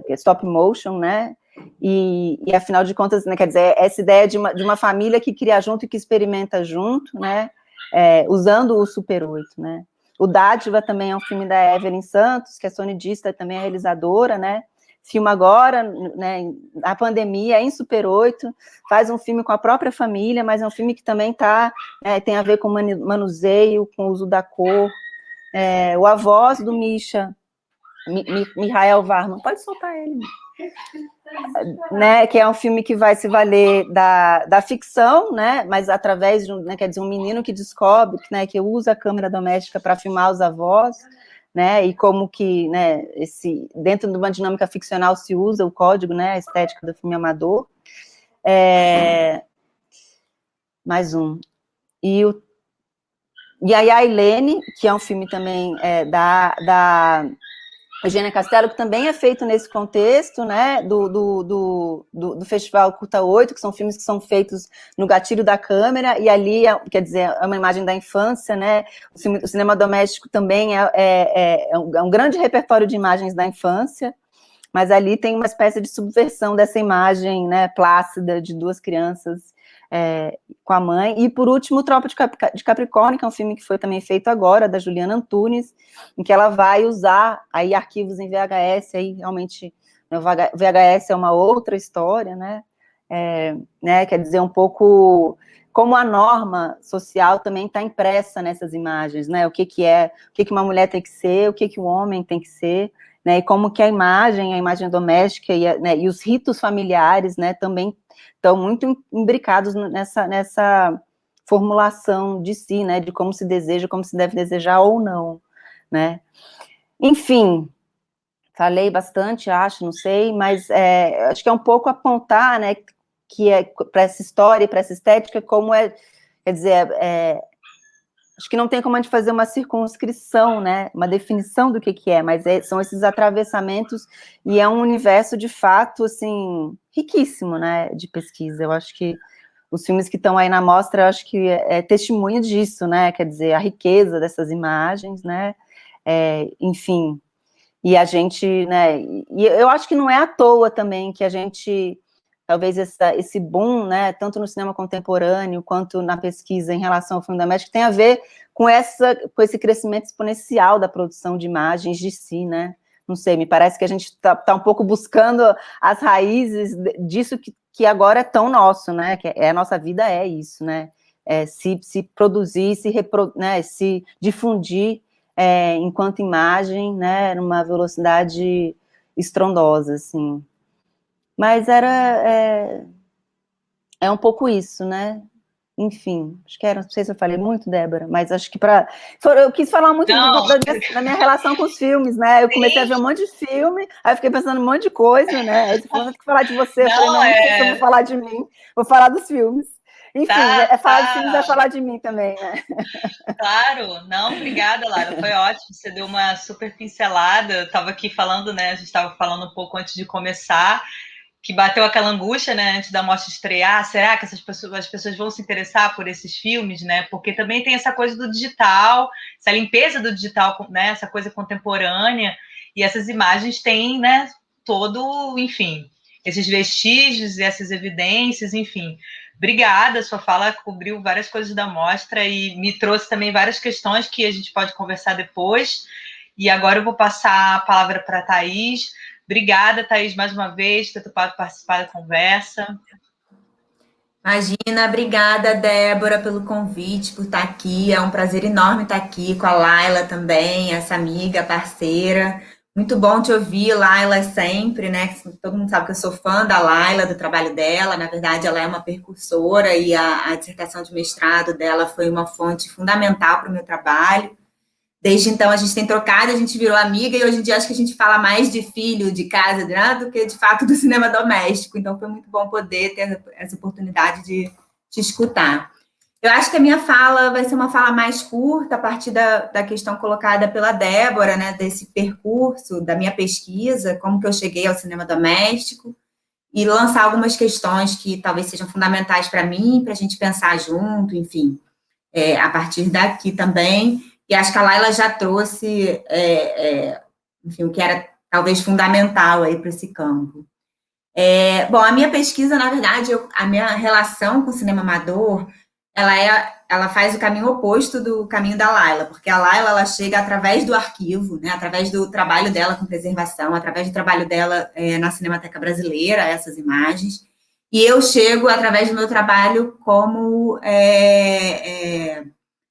S2: stop motion, né, e afinal de contas, né, quer dizer, essa ideia de uma família que cria junto e que experimenta junto, né, usando o Super 8, né. O Dádiva também é um filme da Evelyn Santos, que é sonidista, também é realizadora, né, filma agora, né, a pandemia, em Super 8, faz um filme com a própria família, mas é um filme que também tem a ver com manuseio, com o uso da cor. O A Voz do Misha, Mihael Varman, pode soltar ele, né, que é um filme que vai se valer da ficção, né, mas através de né, quer dizer, um menino que descobre, né, que usa a câmera doméstica para filmar os avós, né, e como que, né, dentro de uma dinâmica ficcional se usa o código, né, a estética do filme amador. Mais um. E a Yailene, que é um filme também da Eugênia Castelo, que também é feito nesse contexto, né, do Festival Curta 8, que são filmes que são feitos no gatilho da câmera, e ali, quer dizer, é uma imagem da infância, né, o cinema doméstico também é um grande repertório de imagens da infância, mas ali tem uma espécie de subversão dessa imagem, né, plácida de duas crianças com a mãe. E, por último, Tropa de Capricórnio, que é um filme que foi também feito agora, da Juliana Antunes, em que ela vai usar aí arquivos em VHS, aí realmente, né, o VHS é uma outra história, né, quer dizer, um pouco como a norma social também está impressa nessas imagens, né, o que uma mulher tem que ser, o que um homem tem que ser, né, e como que a imagem doméstica e os ritos familiares, né, também estão muito imbricados nessa formulação de si, né, de como se deseja, como se deve desejar ou não, né. Enfim, falei bastante, acho, não sei, mas acho que é um pouco apontar, né, que para essa história, para essa estética, como quer dizer, acho que não tem como a gente fazer uma circunscrição, né, uma definição do que é, mas são esses atravessamentos, e é um universo, de fato, assim, riquíssimo, né, de pesquisa. Eu acho que os filmes que estão aí na mostra, eu acho que é testemunho disso, né, quer dizer, a riqueza dessas imagens, né, enfim. E a gente, né, e eu acho que não é à toa também que a gente, talvez esse boom, né, tanto no cinema contemporâneo quanto na pesquisa em relação ao filme doméstico, tem a ver com esse crescimento exponencial da produção de imagens de si, né? Não sei, me parece que a gente tá um pouco buscando as raízes disso que agora é tão nosso, né? Que a nossa vida é isso, né? Se produzir, né, se difundir enquanto imagem, né, numa velocidade estrondosa, assim. Mas é um pouco isso, né? Enfim, acho que não sei se eu falei muito, Débora, mas acho que eu quis falar muito da minha relação com os filmes, né? Eu comecei a ver um monte de filme, aí eu fiquei pensando um monte de coisa, né? Aí você falou, tem que falar de você, eu falei, não sei se eu vou falar de mim, vou falar dos filmes. Enfim, falar de filmes é falar de mim também, né?
S1: Claro, não, obrigada, Lara, foi ótimo, você deu uma super pincelada, eu estava aqui falando, né, a gente estava falando um pouco antes de começar, que bateu aquela angústia, né, antes da mostra estrear, será que as pessoas vão se interessar por esses filmes, né, porque também tem essa coisa do digital, essa limpeza do digital, né, essa coisa contemporânea, e essas imagens têm, né, enfim, esses vestígios e essas evidências, enfim. Obrigada, sua fala cobriu várias coisas da mostra e me trouxe também várias questões que a gente pode conversar depois. E agora eu vou passar a palavra para a Thaís. Obrigada, Thaís, mais uma vez, por ter topado participar da conversa.
S3: Imagina, obrigada, Débora, pelo convite, por estar aqui. É um prazer enorme estar aqui com a Laila também, essa amiga, parceira. Muito bom te ouvir, Laila, sempre, né? Todo mundo sabe que eu sou fã da Laila, do trabalho dela. Na verdade, ela é uma percursora e a dissertação de mestrado dela foi uma fonte fundamental para o meu trabalho. Desde então, a gente tem trocado, a gente virou amiga e hoje em dia acho que a gente fala mais de filho, de casa, né, do que, de fato, do cinema doméstico. Então, foi muito bom poder ter essa oportunidade de te escutar. Eu acho que a minha fala vai ser uma fala mais curta, a partir da questão colocada pela Débora, né, desse percurso, da minha pesquisa, como que eu cheguei ao cinema doméstico, e lançar algumas questões que talvez sejam fundamentais para mim, para a gente pensar junto, enfim, a partir daqui também. E acho que a Laila já trouxe, enfim, o que era talvez fundamental aí para esse campo. Bom, a minha pesquisa, na verdade, a minha relação com o cinema amador, ela faz o caminho oposto do caminho da Laila, porque a Laila, ela chega através do arquivo, né, através do trabalho dela com preservação, através do trabalho dela na Cinemateca Brasileira, essas imagens, e eu chego através do meu trabalho como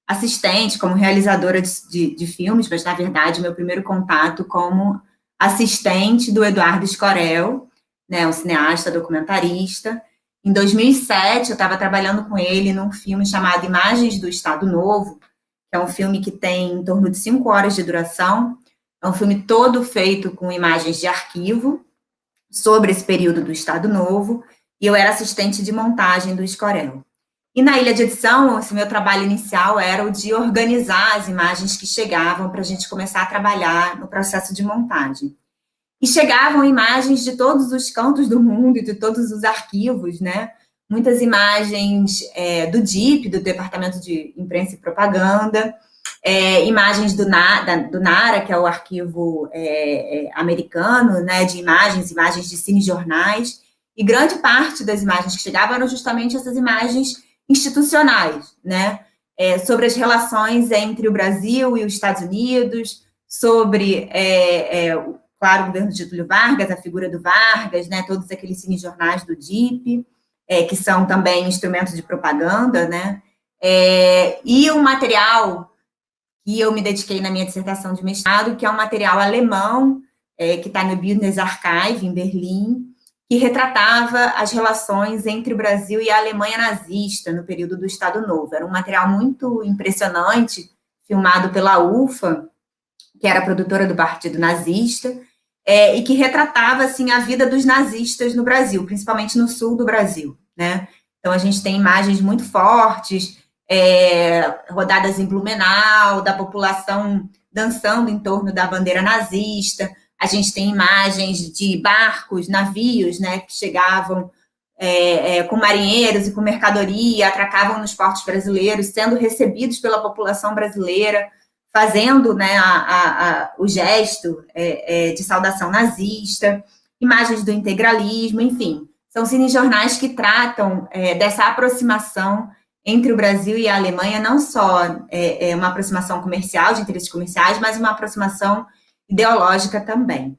S3: assistente, como realizadora de filmes, mas, na verdade, meu primeiro contato como assistente do Eduardo Escorel, né, um cineasta, documentarista. Em 2007, eu estava trabalhando com ele num filme chamado Imagens do Estado Novo, que é um filme que tem em torno de 5 horas de duração. É um filme todo feito com imagens de arquivo sobre esse período do Estado Novo, e eu era assistente de montagem do Escorel. E na ilha de edição, esse meu trabalho inicial era o de organizar as imagens que chegavam para a gente começar a trabalhar no processo de montagem. E chegavam imagens de todos os cantos do mundo e de todos os arquivos, né? Muitas imagens do DIP, do Departamento de Imprensa e Propaganda, imagens do NARA, que é o arquivo americano, né, de imagens de cinejornais, e grande parte das imagens que chegavam eram justamente essas imagens institucionais, né, sobre as relações entre o Brasil e os Estados Unidos, sobre, claro, o governo de Getúlio Vargas, a figura do Vargas, né, todos aqueles cinejornais do DIP, que são também instrumentos de propaganda, né, e um material que eu me dediquei na minha dissertação de mestrado, que é um material alemão, que está no Bundesarchiv, em Berlim, que retratava as relações entre o Brasil e a Alemanha nazista no período do Estado Novo. Era um material muito impressionante, filmado pela UFA, que era produtora do Partido Nazista, e que retratava, assim, a vida dos nazistas no Brasil, principalmente no sul do Brasil, né? Então, a gente tem imagens muito fortes, rodadas em Blumenau, da população dançando em torno da bandeira nazista. A gente tem imagens de barcos, navios, né, que chegavam com marinheiros e com mercadoria, atracavam nos portos brasileiros, sendo recebidos pela população brasileira, fazendo, né, o gesto de saudação nazista, imagens do integralismo, enfim. São cinejornais que tratam dessa aproximação entre o Brasil e a Alemanha, não só uma aproximação comercial, de interesses comerciais, mas uma aproximação ideológica também.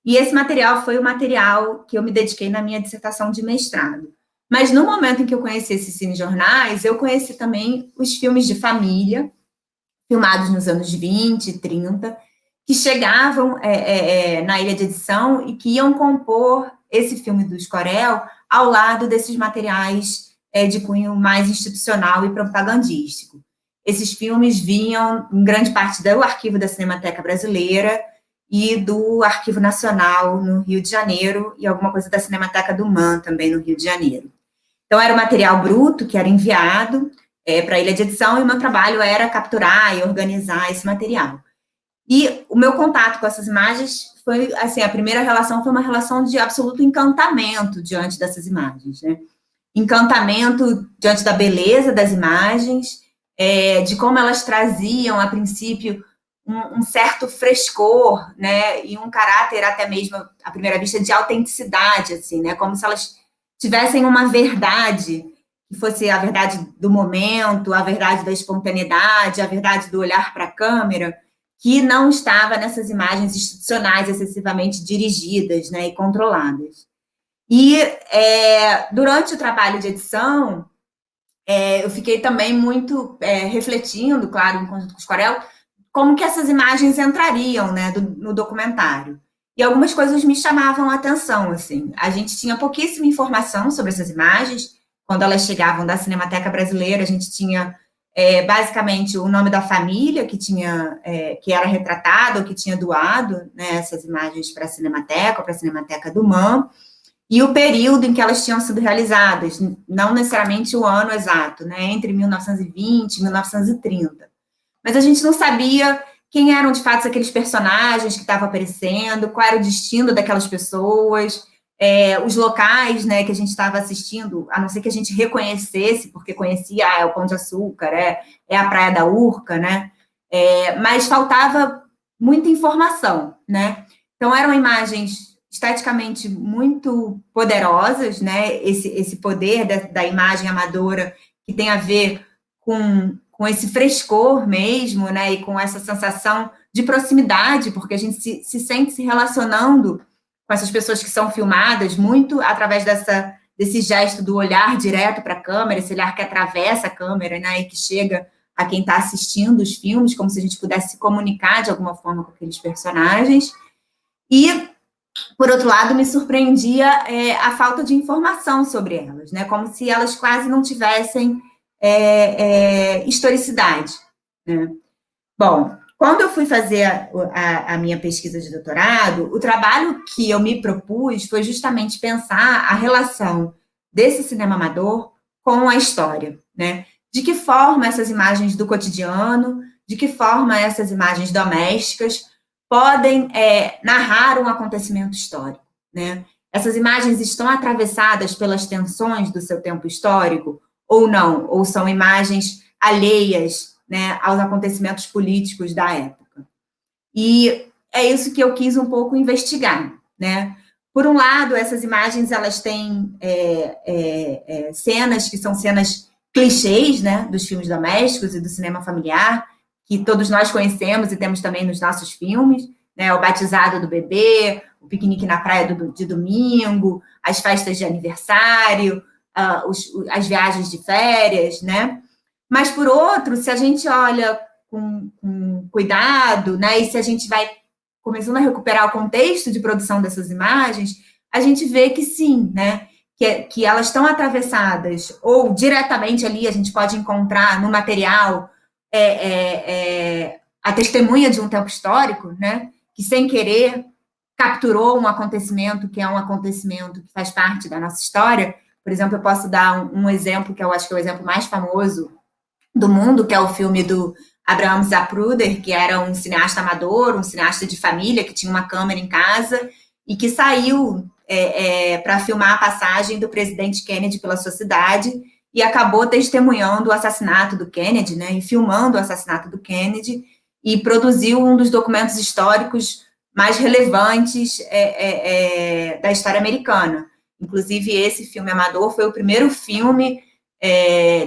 S3: E esse material foi o material que eu me dediquei na minha dissertação de mestrado. Mas no momento em que eu conheci esses cinejornais, eu conheci também os filmes de família, filmados nos anos 20 e 30, que chegavam na ilha de edição e que iam compor esse filme do Escorel ao lado desses materiais de cunho mais institucional e propagandístico. Esses filmes vinham, em grande parte, do arquivo da Cinemateca Brasileira e do Arquivo Nacional, no Rio de Janeiro, e alguma coisa da Cinemateca do MAN, também no Rio de Janeiro. Então, era o material bruto que era enviado para a ilha de edição, e o meu trabalho era capturar e organizar esse material. E o meu contato com essas imagens foi, assim, a primeira relação foi uma relação de absoluto encantamento diante dessas imagens, né? Encantamento diante da beleza das imagens, de como elas traziam, a princípio, um certo frescor, né, e um caráter até mesmo, à primeira vista, de autenticidade, assim, né, como se elas tivessem uma verdade, que fosse a verdade do momento, a verdade da espontaneidade, a verdade do olhar para a câmera, que não estava nessas imagens institucionais excessivamente dirigidas, né, e controladas. E durante o trabalho de edição, eu fiquei também muito refletindo, claro, em conjunto com o Escorel, como que essas imagens entrariam, né, no documentário. E algumas coisas me chamavam a atenção, assim. A gente tinha pouquíssima informação sobre essas imagens. Quando elas chegavam da Cinemateca Brasileira, a gente tinha, basicamente, o nome da família que era retratada ou que tinha doado, né, essas imagens para a Cinemateca, para a Cinemateca do MAN, e o período em que elas tinham sido realizadas, não necessariamente o ano exato, né, entre 1920 e 1930. Mas a gente não sabia quem eram, de fato, aqueles personagens que estavam aparecendo, qual era o destino daquelas pessoas, os locais, né, que a gente estava assistindo, a não ser que a gente reconhecesse, porque conhecia, é o Pão de Açúcar, é a Praia da Urca, né, mas faltava muita informação, né. Então, eram imagens esteticamente muito poderosas, né, esse poder da imagem amadora, que tem a ver com esse frescor mesmo, né, e com essa sensação de proximidade, porque a gente se sente se relacionando com essas pessoas que são filmadas, muito através desse gesto do olhar direto para a câmera, esse olhar que atravessa a câmera, né, e que chega a quem está assistindo os filmes, como se a gente pudesse se comunicar de alguma forma com aqueles personagens. E, por outro lado, me surpreendia a falta de informação sobre elas, né, como se elas quase não tivessem historicidade, né? Bom, quando eu fui fazer a minha pesquisa de doutorado, o trabalho que eu me propus foi justamente pensar a relação desse cinema amador com a história, né? De que forma essas imagens do cotidiano, de que forma essas imagens domésticas podem narrar um acontecimento histórico, né? Essas imagens estão atravessadas pelas tensões do seu tempo histórico, ou não, ou são imagens alheias, né, aos acontecimentos políticos da época. E é isso que eu quis um pouco investigar, né? Por um lado, essas imagens, elas têm cenas que são cenas clichês, né, dos filmes domésticos e do cinema familiar, que todos nós conhecemos e temos também nos nossos filmes, né, o batizado do bebê, o piquenique na praia de domingo, as festas de aniversário, as viagens de férias, né? Mas, por outro, se a gente olha com cuidado, né, e se a gente vai começando a recuperar o contexto de produção dessas imagens, a gente vê que sim, né, que elas estão atravessadas, ou diretamente ali a gente pode encontrar no material a testemunha de um tempo histórico, né, que sem querer capturou um acontecimento que é um acontecimento que faz parte da nossa história. Por exemplo, eu posso dar um exemplo que eu acho que é o exemplo mais famoso do mundo, que é o filme do Abraham Zapruder, que era um cineasta amador, um cineasta de família, que tinha uma câmera em casa e que saiu para filmar a passagem do presidente Kennedy pela sua cidade e acabou testemunhando o assassinato do Kennedy, né, e filmando o assassinato do Kennedy, e produziu um dos documentos históricos mais relevantes da história americana. Inclusive, esse filme amador foi o primeiro filme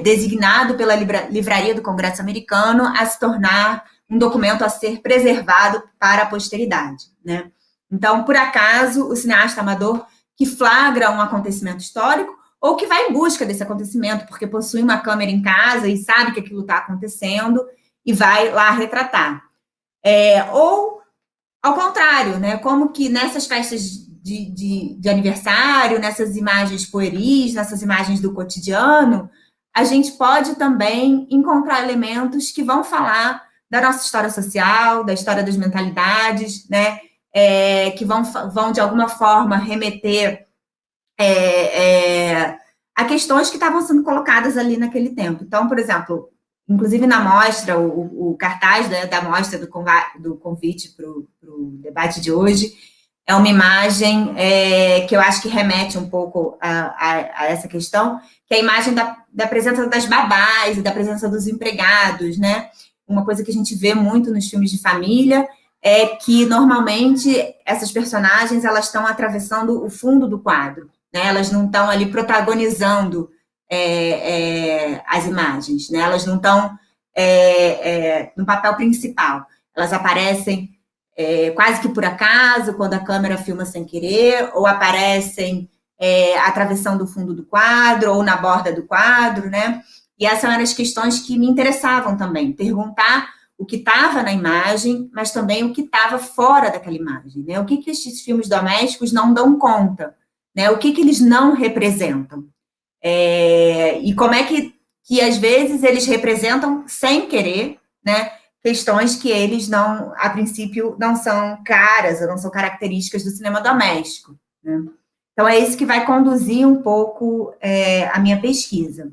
S3: designado pela Livraria do Congresso Americano a se tornar um documento a ser preservado para a posteridade, né? Então, por acaso, o cineasta amador que flagra um acontecimento histórico ou que vai em busca desse acontecimento, porque possui uma câmera em casa e sabe que aquilo está acontecendo e vai lá retratar. Ou, ao contrário, né? Como que nessas festas de aniversário, nessas imagens pueris, nessas imagens do cotidiano, a gente pode também encontrar elementos que vão falar da nossa história social, da história das mentalidades, né? Que vão, de alguma forma, remeter a questões que estavam sendo colocadas ali naquele tempo. Então, por exemplo, inclusive na mostra, o cartaz, né, da mostra do convite para o debate de hoje, é uma imagem que eu acho que remete um pouco a essa questão, que é a imagem da presença das babás e da presença dos empregados, né? Uma coisa que a gente vê muito nos filmes de família é que, normalmente, essas personagens, elas estão atravessando o fundo do quadro, né? Elas não estão ali protagonizando as imagens, né? Elas não estão no papel principal. Elas aparecem quase que por acaso, quando a câmera filma sem querer, ou aparecem atravessando o fundo do quadro, ou na borda do quadro, né? E essas eram as questões que me interessavam também, perguntar o que estava na imagem, mas também o que estava fora daquela imagem, né? O que esses filmes domésticos não dão conta, né? O que eles não representam. E como é que às vezes, eles representam, sem querer, né, questões que eles não, a princípio, não são caras, ou não são características do cinema doméstico, né? Então, é isso que vai conduzir um pouco a minha pesquisa.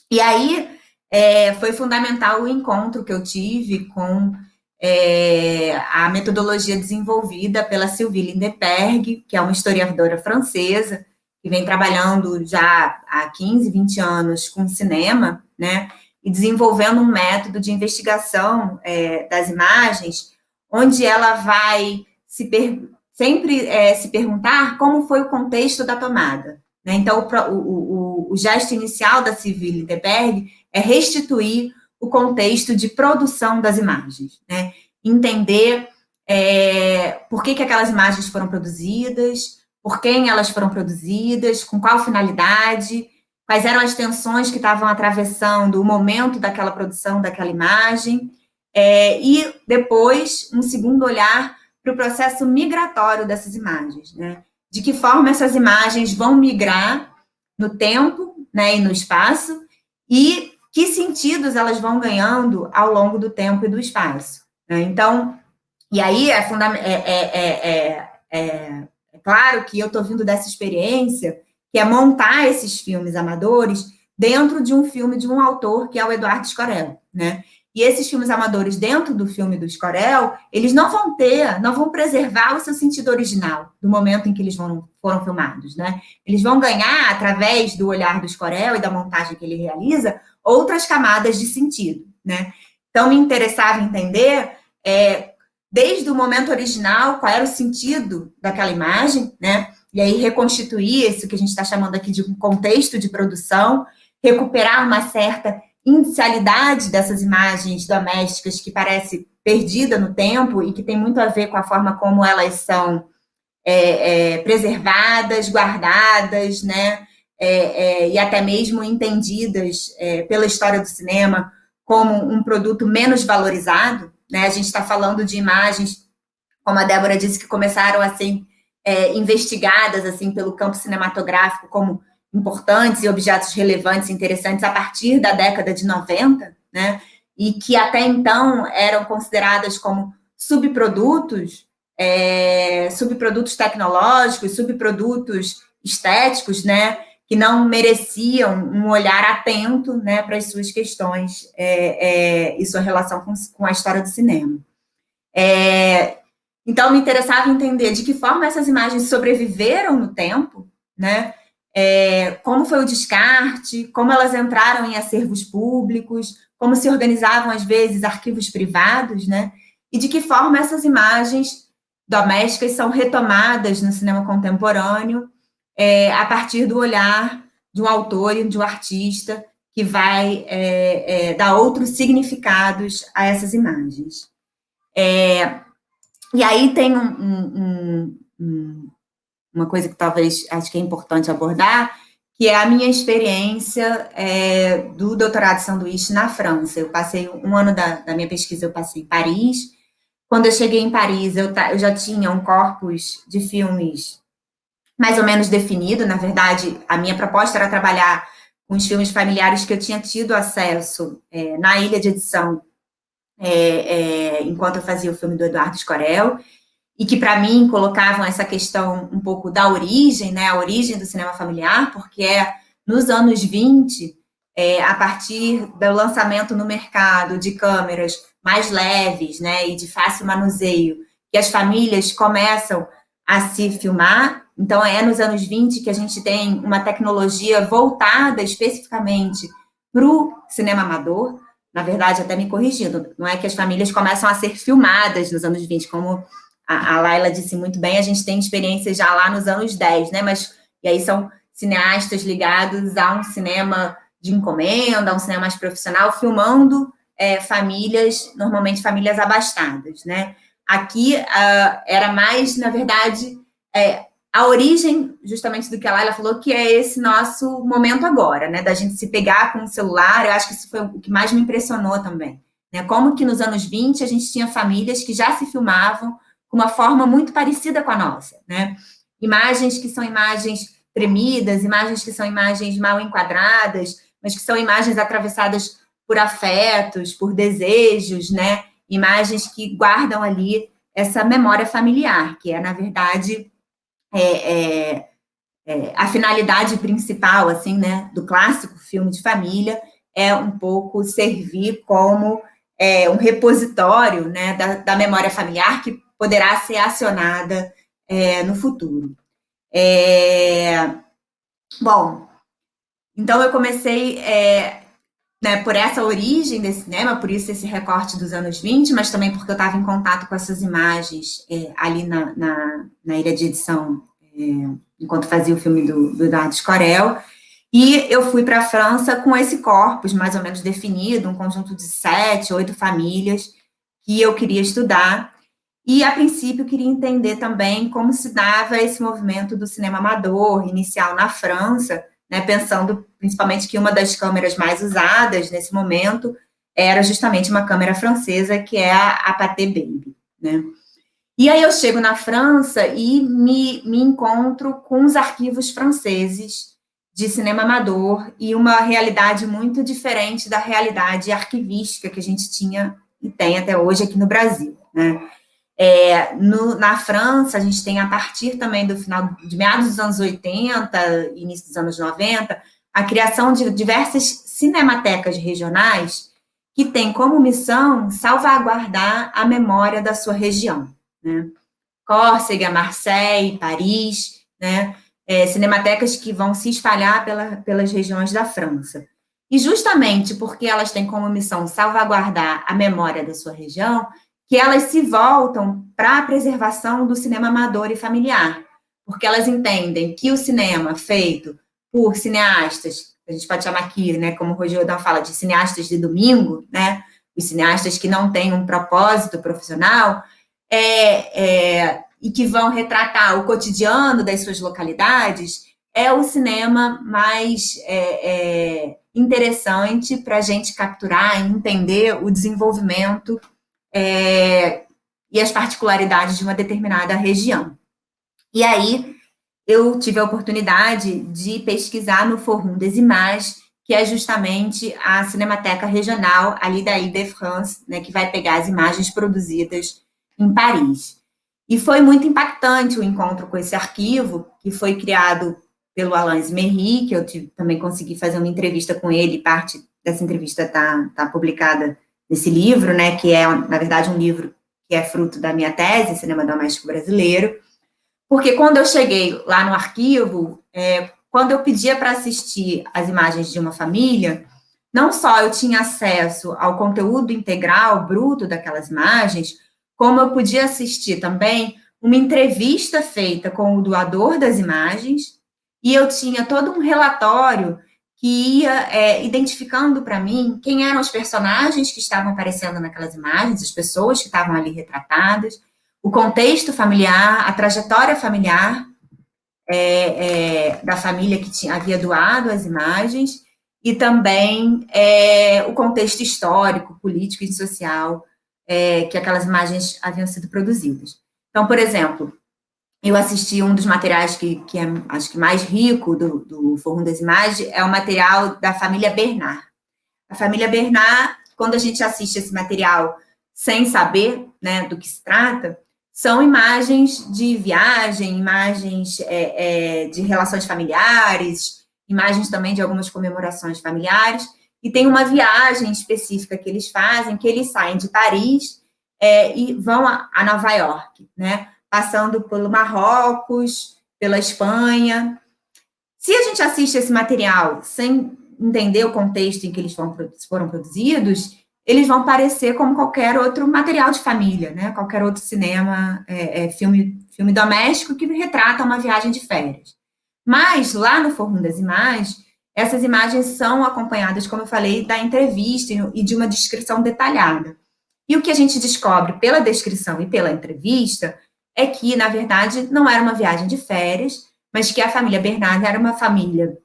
S3: E aí, foi fundamental o encontro que eu tive com a metodologia desenvolvida pela Sylvie Lindeperg, que é uma historiadora francesa, que vem trabalhando já há 15, 20 anos com cinema, né, e desenvolvendo um método de investigação das imagens, onde ela vai sempre se perguntar como foi o contexto da tomada, né? Então, o gesto inicial da Sylvie Lindeperg é restituir o contexto de produção das imagens, né? Entender por que aquelas imagens foram produzidas, por quem elas foram produzidas, com qual finalidade, quais eram as tensões que estavam atravessando o momento daquela produção daquela imagem, e depois um segundo olhar para o processo migratório dessas imagens, né? De que forma essas imagens vão migrar no tempo, né, e no espaço, e que sentidos elas vão ganhando ao longo do tempo e do espaço, né? Então, e aí é claro que eu estou vindo dessa experiência, que é montar esses filmes amadores dentro de um filme de um autor, que é o Eduardo Escorel, né? E esses filmes amadores dentro do filme do Escorel, eles não vão preservar o seu sentido original do momento em que eles foram filmados, né? Eles vão ganhar, através do olhar do Escorel e da montagem que ele realiza, outras camadas de sentido, né? Então, me interessava entender, desde o momento original, qual era o sentido daquela imagem, né? E aí reconstituir isso que a gente está chamando aqui de um contexto de produção, recuperar uma certa inicialidade dessas imagens domésticas que parece perdida no tempo e que tem muito a ver com a forma como elas são preservadas, guardadas, né? E até mesmo entendidas pela história do cinema como um produto menos valorizado, né? A gente está falando de imagens, como a Débora disse, que começaram a ser investigadas assim, pelo campo cinematográfico como importantes e objetos relevantes e interessantes a partir da década de 90, né? E que até então eram consideradas como subprodutos tecnológicos, subprodutos estéticos, né? Que não mereciam um olhar atento, né, para as suas questões e sua relação com a história do cinema. Então, me interessava entender de que forma essas imagens sobreviveram no tempo, né? Como foi o descarte, como elas entraram em acervos públicos, como se organizavam, às vezes, arquivos privados, né? E de que forma essas imagens domésticas são retomadas no cinema contemporâneo a partir do olhar de um autor e de um artista que vai dar outros significados a essas imagens. E aí tem uma coisa que talvez acho que é importante abordar, que é a minha experiência do doutorado de sanduíche na França. Eu passei um ano da minha pesquisa, eu passei em Paris. Quando eu cheguei em Paris, eu já tinha um corpus de filmes mais ou menos definido. Na verdade, a minha proposta era trabalhar com os filmes familiares que eu tinha tido acesso na ilha de edição, enquanto eu fazia o filme do Eduardo Escorel, e que, para mim, colocavam essa questão um pouco da origem, né, a origem do cinema familiar, porque nos anos 20, a partir do lançamento no mercado de câmeras mais leves, né, e de fácil manuseio, que as famílias começam a se filmar. Então, nos anos 20 que a gente tem uma tecnologia voltada especificamente para o cinema amador. Na verdade, até me corrigindo, não é que as famílias começam a ser filmadas nos anos 20, como a Laila disse muito bem, a gente tem experiências já lá nos anos 10, né? E aí são cineastas ligados a um cinema de encomenda, a um cinema mais profissional, filmando famílias, normalmente famílias abastadas, né? Aqui era mais, na verdade, a origem, justamente do que a Laila falou, que é esse nosso momento agora, né? Da gente se pegar com o celular. Eu acho que isso foi o que mais me impressionou também, né? Como que nos anos 20 a gente tinha famílias que já se filmavam com uma forma muito parecida com a nossa, né? Imagens que são imagens tremidas, imagens que são imagens mal enquadradas, mas que são imagens atravessadas por afetos, por desejos, né? Imagens que guardam ali essa memória familiar, que na verdade, a finalidade principal, assim, né, do clássico filme de família é um pouco servir como um repositório, né, da memória familiar que poderá ser acionada no futuro. Bom, então eu comecei por essa origem desse cinema, por isso esse recorte dos anos 20, mas também porque eu estava em contato com essas imagens ali na ilha de edição, enquanto fazia o filme do Eduardo Escorel. E eu fui para a França com esse corpus mais ou menos definido, um conjunto de 7, 8 famílias que eu queria estudar. E, a princípio, eu queria entender também como se dava esse movimento do cinema amador inicial na França, né, pensando principalmente que uma das câmeras mais usadas nesse momento era justamente uma câmera francesa, que é a Pathé Baby, né? E aí eu chego na França e me encontro com os arquivos franceses de cinema amador e uma realidade muito diferente da realidade arquivística que a gente tinha e tem até hoje aqui no Brasil, né? Na França, a gente tem, a partir também do final, de meados dos anos 80, início dos anos 90, a criação de diversas cinematecas regionais que têm como missão salvaguardar a memória da sua região, né? Córcega, Marseille, Paris, né? Cinematecas que vão se espalhar pelas regiões da França. E justamente porque elas têm como missão salvaguardar a memória da sua região, que elas se voltam para a preservação do cinema amador e familiar, porque elas entendem que o cinema feito por cineastas, a gente pode chamar aqui, né, como o Rogério fala, de cineastas de domingo, né, os cineastas que não têm um propósito profissional, e que vão retratar o cotidiano das suas localidades, é o cinema mais interessante para a gente capturar e entender o desenvolvimento e as particularidades de uma determinada região. E aí, eu tive a oportunidade de pesquisar no Forum des Images, que é justamente a cinemateca regional ali da Ile-de-France, né, que vai pegar as imagens produzidas em Paris. E foi muito impactante o encontro com esse arquivo, que foi criado pelo Alain Zmery, que eu também consegui fazer uma entrevista com ele, parte dessa entrevista está publicada nesse livro, né, que é, na verdade, um livro que é fruto da minha tese, Cinema Doméstico Brasileiro, porque quando eu cheguei lá no arquivo, quando eu pedia para assistir as imagens de uma família, não só eu tinha acesso ao conteúdo integral, bruto daquelas imagens, como eu podia assistir também uma entrevista feita com o doador das imagens, e eu tinha todo um relatório que ia identificando para mim quem eram os personagens que estavam aparecendo naquelas imagens, as pessoas que estavam ali retratadas, o contexto familiar, a trajetória familiar da família que havia doado as imagens, e também o contexto histórico, político e social que aquelas imagens haviam sido produzidas. Então, por exemplo, eu assisti um dos materiais que é, acho que mais rico do Forum das Imagens, é o material da família Bernard. A família Bernard, quando a gente assiste esse material sem saber, né, do que se trata, são imagens de viagem, imagens de relações familiares, imagens também de algumas comemorações familiares, e tem uma viagem específica que eles fazem, que eles saem de Paris e vão a Nova York, né, passando pelo Marrocos, pela Espanha. Se a gente assiste esse material sem entender o contexto em que eles foram produzidos, eles vão parecer como qualquer outro material de família, né? Qualquer outro cinema, filme doméstico que retrata uma viagem de férias. Mas, lá no Forum das Imagens, essas imagens são acompanhadas, como eu falei, da entrevista e de uma descrição detalhada. E o que a gente descobre pela descrição e pela entrevista é que, na verdade, não era uma viagem de férias, mas que a família Bernard era uma família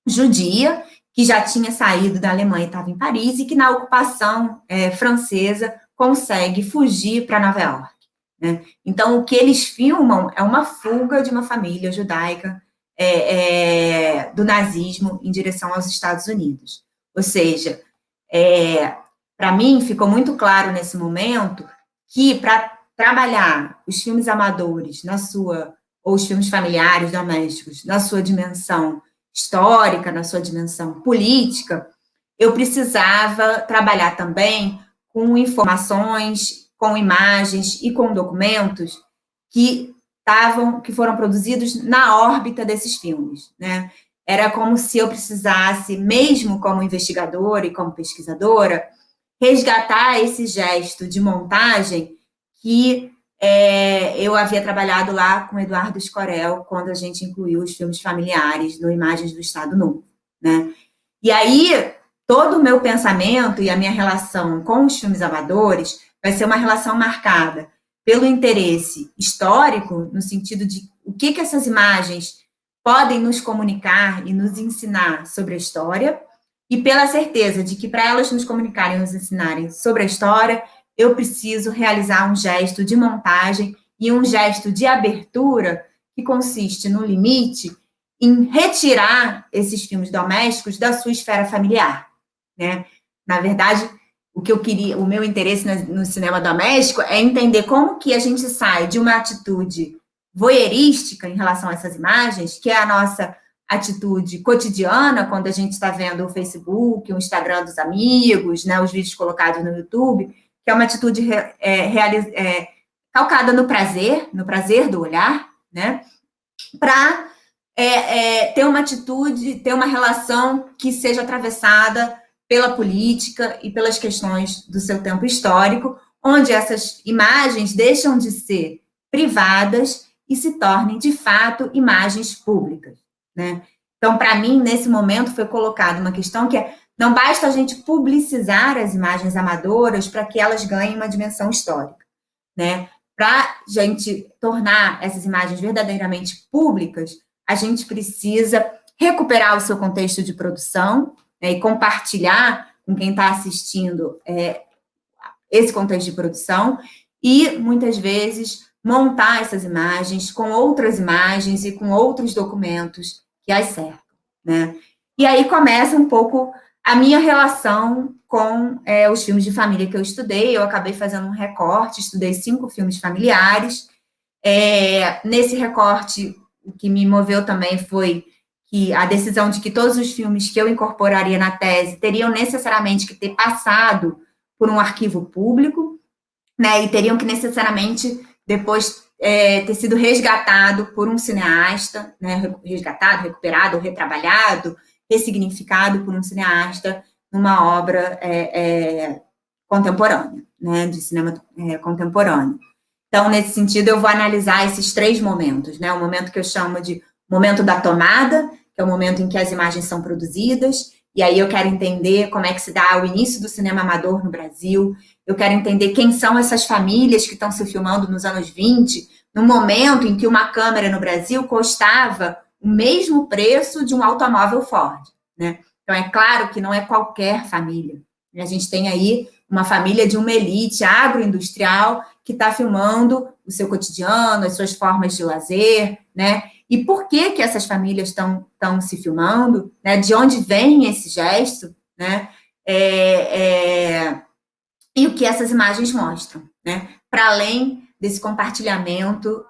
S3: judia, que já tinha saído da Alemanha e estava em Paris, e que na ocupação francesa consegue fugir para Nova York, né? Então, o que eles filmam é uma fuga de uma família judaica do nazismo em direção aos Estados Unidos. Ou seja, para mim, ficou muito claro nesse momento que, para trabalhar os filmes amadores ou os filmes familiares, domésticos, na sua dimensão histórica, na sua dimensão política, eu precisava trabalhar também com informações, com imagens e com documentos que foram produzidos na órbita desses filmes, né? Era como se eu precisasse, mesmo como investigadora e como pesquisadora, resgatar esse gesto de montagem que eu havia trabalhado lá com Eduardo Escorel, quando a gente incluiu os filmes familiares no Imagens do Estado Novo, né? E aí, todo o meu pensamento e a minha relação com os filmes amadores vai ser uma relação marcada pelo interesse histórico, no sentido de o que essas imagens podem nos comunicar e nos ensinar sobre a história, e pela certeza de que, para elas nos comunicarem e nos ensinarem sobre a história, eu preciso realizar um gesto de montagem e um gesto de abertura que consiste, no limite, em retirar esses filmes domésticos da sua esfera familiar, né? Na verdade, o meu interesse no cinema doméstico é entender como que a gente sai de uma atitude voyeurística em relação a essas imagens, que é a nossa atitude cotidiana, quando a gente está vendo o Facebook, o Instagram dos amigos, né, os vídeos colocados no YouTube, que é uma atitude calcada no prazer do olhar, né, para ter uma atitude, ter uma relação que seja atravessada pela política e pelas questões do seu tempo histórico, onde essas imagens deixam de ser privadas e se tornem, de fato, imagens públicas, né? Então, para mim, nesse momento, foi colocada uma questão que não basta a gente publicizar as imagens amadoras para que elas ganhem uma dimensão histórica, né? Para a gente tornar essas imagens verdadeiramente públicas, a gente precisa recuperar o seu contexto de produção, né, e compartilhar com quem está assistindo esse contexto de produção, e, muitas vezes, montar essas imagens com outras imagens e com outros documentos que as cercam, né? E aí começa um pouco a minha relação com os filmes de família que eu estudei. Eu acabei fazendo um recorte, estudei 5 filmes familiares. Nesse recorte, o que me moveu também foi que a decisão de que todos os filmes que eu incorporaria na tese teriam necessariamente que ter passado por um arquivo público, né, e teriam que necessariamente depois ter sido resgatado por um cineasta, né, resgatado, recuperado, retrabalhado, ressignificado por um cineasta uma obra contemporânea, né, de cinema contemporâneo. Então, nesse sentido, eu vou analisar esses 3 momentos, né, o momento que eu chamo de momento da tomada, que é o momento em que as imagens são produzidas, e aí eu quero entender como é que se dá o início do cinema amador no Brasil, eu quero entender quem são essas famílias que estão se filmando nos anos 20, no momento em que uma câmera no Brasil custava o mesmo preço de um automóvel Ford, né? Então, é claro que não é qualquer família. A gente tem aí uma família de uma elite agroindustrial que está filmando o seu cotidiano, as suas formas de lazer, né? E por que essas famílias estão se filmando, né? De onde vem esse gesto, né? E o que essas imagens mostram, né? Para além desse compartilhamento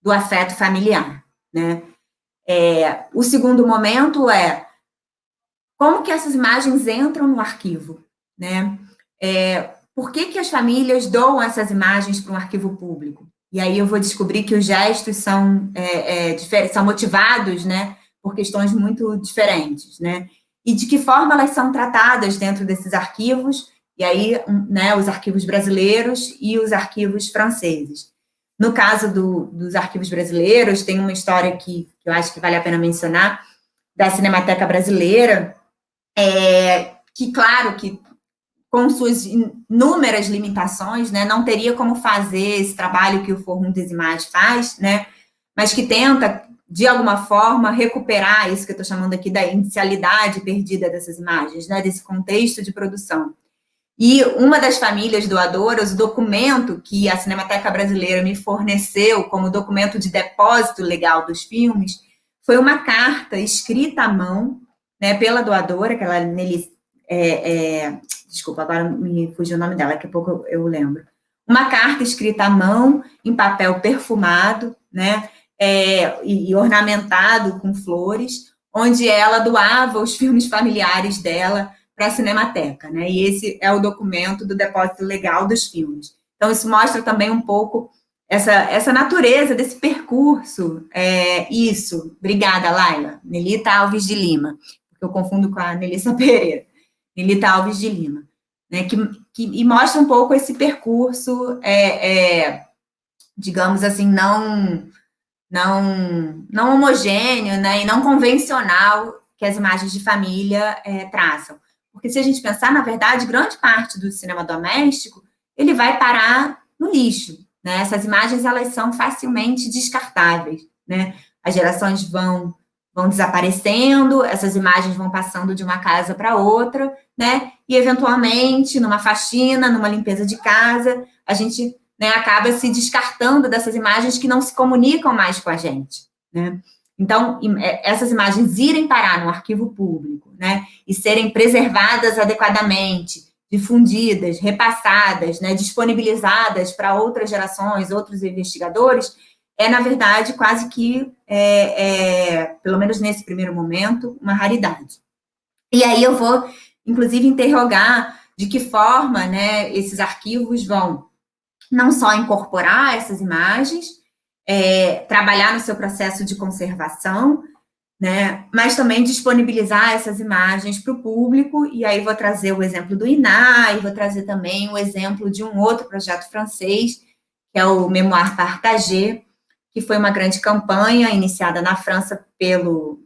S3: do afeto familiar, né? O segundo momento é como que essas imagens entram no arquivo, né? Por que as famílias doam essas imagens para um arquivo público? E aí eu vou descobrir que os gestos são motivados, né, por questões muito diferentes, né? E de que forma elas são tratadas dentro desses arquivos, e aí, né, os arquivos brasileiros e os arquivos franceses. No caso dos arquivos brasileiros, tem uma história que eu acho que vale a pena mencionar, da Cinemateca Brasileira, que, claro, que com suas inúmeras limitações, né, não teria como fazer esse trabalho que o Forum des Images faz, né, mas que tenta, de alguma forma, recuperar isso que eu estou chamando aqui da inicialidade perdida dessas imagens, né, desse contexto de produção. E uma das famílias doadoras, o documento que a Cinemateca Brasileira me forneceu como documento de depósito legal dos filmes, foi uma carta escrita à mão, né, pela doadora, que ela desculpa, agora me fugiu o nome dela, daqui a pouco eu lembro. Uma carta escrita à mão, em papel perfumado, né, e ornamentado com flores, onde ela doava os filmes familiares dela para a Cinemateca, né, e esse é o documento do depósito legal dos filmes. Então, isso mostra também um pouco essa natureza desse percurso. Isso, obrigada, Laila. Nelita Alves de Lima, porque eu confundo com a Nelissa Pereira. Nelita Alves de Lima, né, e mostra um pouco esse percurso, digamos assim, não homogêneo, né, e não convencional que as imagens de família traçam. Porque se a gente pensar, na verdade, grande parte do cinema doméstico, ele vai parar no lixo, né? Essas imagens, elas são facilmente descartáveis, né? As gerações vão desaparecendo, essas imagens vão passando de uma casa para outra, né? E, eventualmente, numa faxina, numa limpeza de casa, a gente, né, acaba se descartando dessas imagens que não se comunicam mais com a gente, né? Então, essas imagens irem parar no arquivo público, né, e serem preservadas adequadamente, difundidas, repassadas, né, disponibilizadas para outras gerações, outros investigadores, na verdade, quase que, pelo menos nesse primeiro momento, uma raridade. E aí eu vou, inclusive, interrogar de que forma, né, esses arquivos vão não só incorporar essas imagens, trabalhar no seu processo de conservação, né, mas também disponibilizar essas imagens para o público, e aí vou trazer o exemplo do INAH, e vou trazer também o exemplo de um outro projeto francês, que é o Mémoire Partagée, que foi uma grande campanha iniciada na França pelo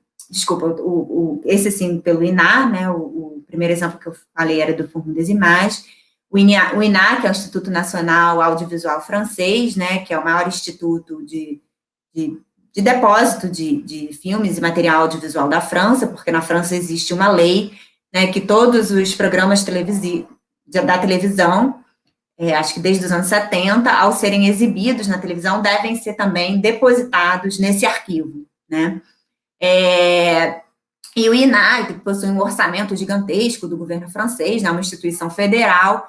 S3: INAH, né, o primeiro exemplo que eu falei era do Forum des Images. O INAH, que é o Instituto Nacional Audiovisual Francês, né, que é o maior instituto de depósito de filmes e material audiovisual da França, porque na França existe uma lei, né, que todos os programas da televisão, acho que desde os anos 70, ao serem exibidos na televisão, devem ser também depositados nesse arquivo, né. E o INAH, que possui um orçamento gigantesco do governo francês, né, uma instituição federal,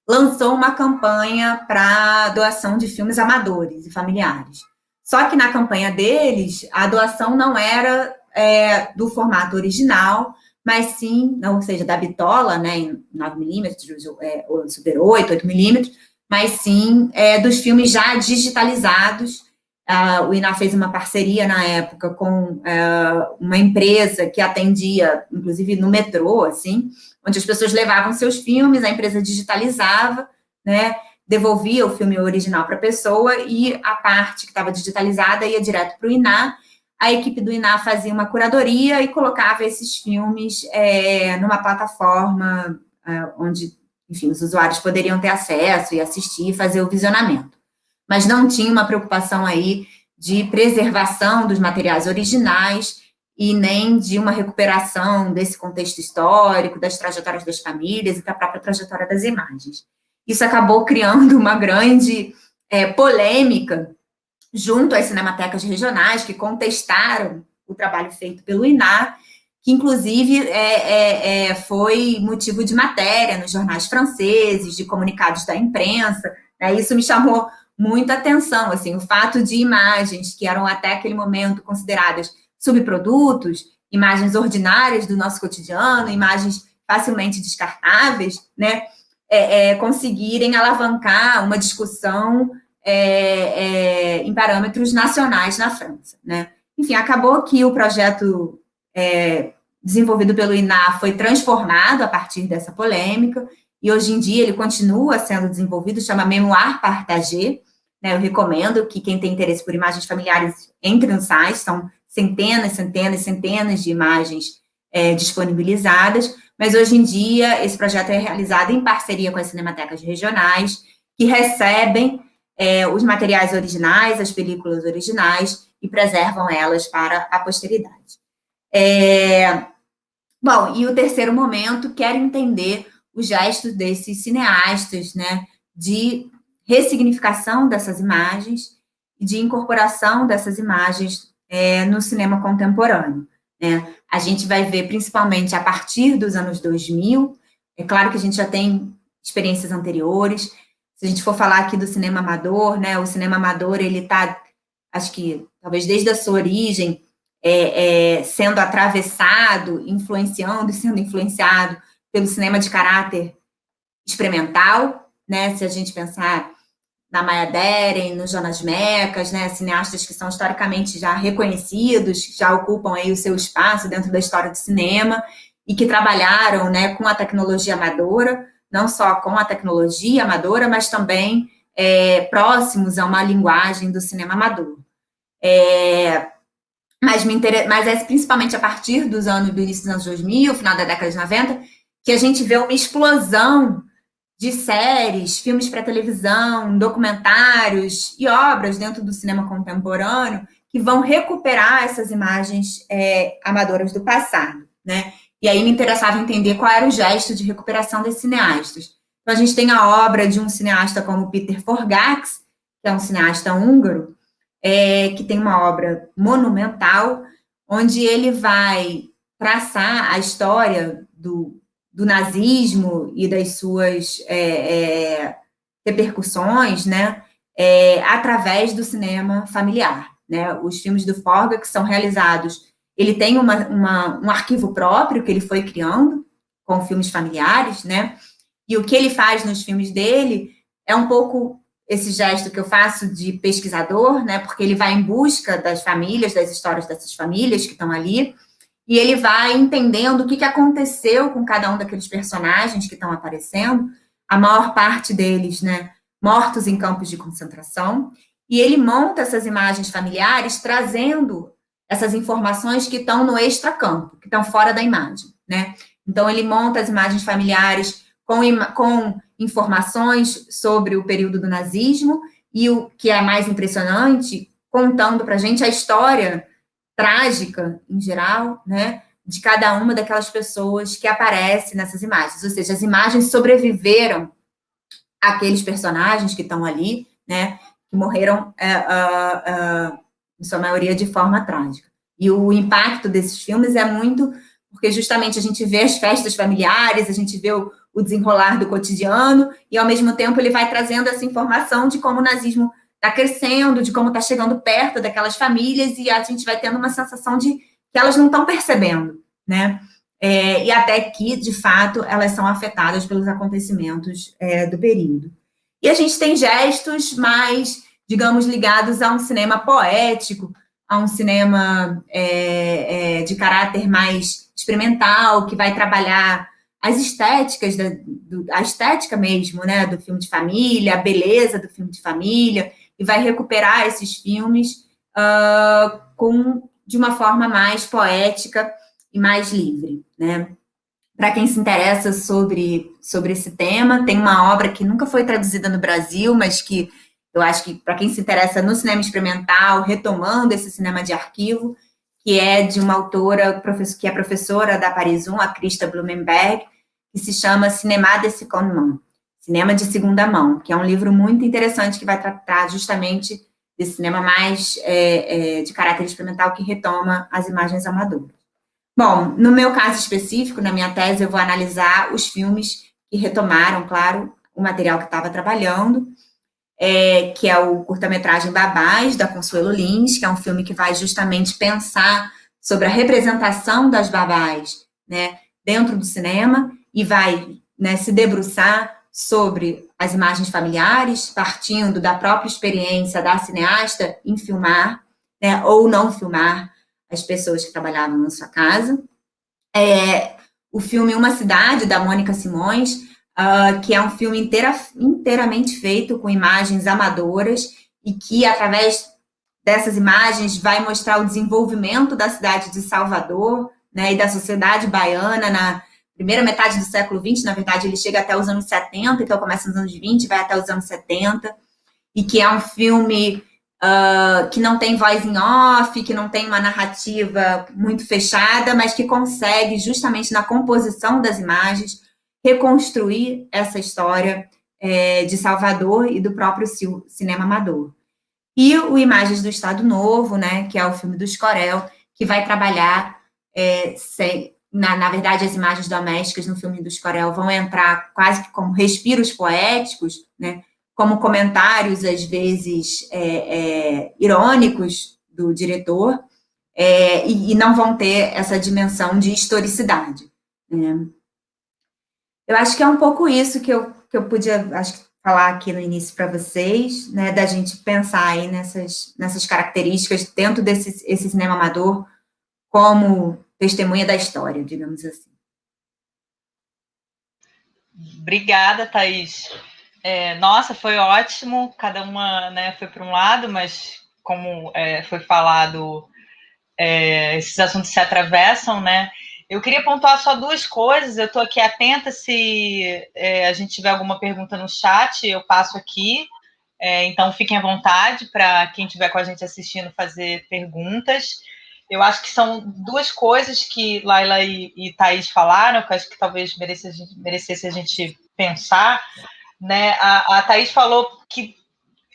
S3: lançou uma campanha para doação de filmes amadores e familiares. Só que na campanha deles, a doação não era do formato original, mas sim, ou seja, da bitola, né, em 9mm, ou Super 8, 8mm, mas sim dos filmes já digitalizados, O INAH fez uma parceria na época com uma empresa que atendia, inclusive no metrô, assim, onde as pessoas levavam seus filmes, a empresa digitalizava, né, devolvia o filme original para a pessoa e a parte que estava digitalizada ia direto para o INAH. A equipe do INAH fazia uma curadoria e colocava esses filmes numa plataforma onde, enfim, os usuários poderiam ter acesso e assistir e fazer o visionamento. Mas não tinha uma preocupação aí de preservação dos materiais originais e nem de uma recuperação desse contexto histórico, das trajetórias das famílias e da própria trajetória das imagens. Isso acabou criando uma grande polêmica junto às cinematecas regionais, que contestaram o trabalho feito pelo INAH, que, inclusive, foi motivo de matéria nos jornais franceses, de comunicados da imprensa, né? Isso me chamou muita atenção, assim, o fato de imagens que eram até aquele momento consideradas subprodutos, imagens ordinárias do nosso cotidiano, imagens facilmente descartáveis, né, conseguirem alavancar uma discussão em parâmetros nacionais na França, né. Enfim, acabou que o projeto desenvolvido pelo INAH foi transformado a partir dessa polêmica, e hoje em dia ele continua sendo desenvolvido, chama Mémoire Partagée, né, eu recomendo que quem tem interesse por imagens familiares entre no site, são centenas, centenas, centenas de imagens disponibilizadas, mas hoje em dia esse projeto é realizado em parceria com as cinematecas regionais, que recebem os materiais originais, as películas originais, e preservam elas para a posteridade. Bom, e o terceiro momento, quero entender os gestos desses cineastas, né, de ressignificação dessas imagens e de incorporação dessas imagens no cinema contemporâneo, né? A gente vai ver, principalmente, a partir dos anos 2000, é claro que a gente já tem experiências anteriores, se a gente for falar aqui do cinema amador, né, o cinema amador, ele está, acho que, talvez desde a sua origem, sendo atravessado, influenciando e sendo influenciado pelo cinema de caráter experimental, né, se a gente pensar na Maya Deren, no Jonas Mekas, né, cineastas que são historicamente já reconhecidos, que já ocupam aí o seu espaço dentro da história do cinema e que trabalharam, né, com a tecnologia amadora, não só com a tecnologia amadora, mas também próximos a uma linguagem do cinema amador. Mas é principalmente a partir do início dos anos 2000, final da década de 90, que a gente vê uma explosão de séries, filmes para televisão, documentários e obras dentro do cinema contemporâneo que vão recuperar essas imagens amadoras do passado, né? E aí me interessava entender qual era o gesto de recuperação desses cineastas. Então, a gente tem a obra de um cineasta como Peter Forgacs, que é um cineasta húngaro, que tem uma obra monumental, onde ele vai traçar a história do nazismo e das suas repercussões, né, através do cinema familiar, né? Os filmes do Forgacs são realizados, ele tem um arquivo próprio que ele foi criando com filmes familiares, né, e o que ele faz nos filmes dele é um pouco esse gesto que eu faço de pesquisador, né, porque ele vai em busca das famílias, das histórias dessas famílias que estão ali, e ele vai entendendo o que aconteceu com cada um daqueles personagens que estão aparecendo, a maior parte deles, né, mortos em campos de concentração, e ele monta essas imagens familiares trazendo essas informações que estão no extracampo, que estão fora da imagem, né? Então, ele monta as imagens familiares com informações sobre o período do nazismo, e o que é mais impressionante, contando para a gente a história trágica, em geral, né, de cada uma daquelas pessoas que aparecem nessas imagens. Ou seja, as imagens sobreviveram àqueles personagens que estão ali, né, que morreram, em sua maioria, de forma trágica. E o impacto desses filmes é muito porque justamente a gente vê as festas familiares, a gente vê o desenrolar do cotidiano, e ao mesmo tempo ele vai trazendo essa informação de como o nazismo está crescendo, de como está chegando perto daquelas famílias, e a gente vai tendo uma sensação de que elas não estão percebendo, né? E até que, de fato, elas são afetadas pelos acontecimentos do período. E a gente tem gestos mais digamos, ligados a um cinema poético, a um cinema de caráter mais experimental, que vai trabalhar as estéticas, a estética mesmo, né, do filme de família, a beleza do filme de família, e vai recuperar esses filmes de uma forma mais poética e mais livre, né? Para quem se interessa sobre esse tema, tem uma obra que nunca foi traduzida no Brasil, mas que eu acho que, para quem se interessa no cinema experimental, retomando esse cinema de arquivo, que é de uma autora que é professora da Paris 1, a Christa Blumenberg, que se chama Cinéma de Seconde Main, Cinema de Segunda Mão, que é um livro muito interessante que vai tratar justamente desse cinema mais de caráter experimental que retoma as imagens amadoras. Bom, no meu caso específico, na minha tese, eu vou analisar os filmes que retomaram, claro, o material que estava trabalhando, que é o curta-metragem Babás, da Consuelo Lins, que é um filme que vai justamente pensar sobre a representação das babás, né, dentro do cinema, e vai, né, se debruçar sobre as imagens familiares, partindo da própria experiência da cineasta em filmar, né, ou não filmar as pessoas que trabalhavam na sua casa. O filme Uma Cidade, da Mônica Simões, que é um filme inteiramente feito com imagens amadoras e que, através dessas imagens, vai mostrar o desenvolvimento da cidade de Salvador, né, e da sociedade baiana na primeira metade do século XX. Na verdade, ele chega até os anos 70, então começa nos anos 20, vai até os anos 70, e que é um filme que não tem voz em off, que não tem uma narrativa muito fechada, mas que consegue, justamente na composição das imagens, reconstruir essa história de Salvador e do próprio cinema amador. E o Imagens do Estado Novo, né, que é o filme do Escorel, que vai trabalhar, na verdade, as imagens domésticas no filme do Escorel vão entrar quase que como respiros poéticos, né, como comentários, às vezes, irônicos do diretor, e não vão ter essa dimensão de historicidade, né. Eu acho que é um pouco isso que eu podia, acho, falar aqui no início para vocês, né, da gente pensar aí nessas características dentro esse cinema amador como testemunha da história, digamos assim.
S1: Obrigada, Thaís. Nossa, foi ótimo, cada uma, né, foi para um lado, mas como foi falado, esses assuntos se atravessam, né? Eu queria pontuar só duas coisas, eu estou aqui atenta, se a gente tiver alguma pergunta no chat, eu passo aqui, então fiquem à vontade para quem estiver com a gente assistindo fazer perguntas. Eu acho que são duas coisas que Laila e Thaís falaram, que eu acho que talvez merecesse a gente pensar, né? A Thaís falou que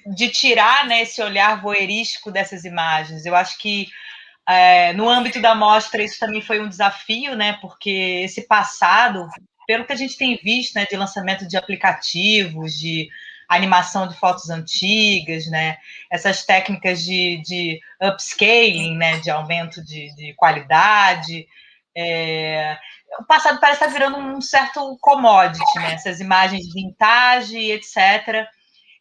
S1: de tirar, né, esse olhar voyeurístico dessas imagens. Eu acho que no âmbito da mostra isso também foi um desafio, né? Porque esse passado, pelo que a gente tem visto, né, de lançamento de aplicativos, de animação de fotos antigas, né? Essas técnicas de upscaling, né? De aumento de qualidade. O passado parece estar virando um certo commodity, né? Essas imagens vintage, etc.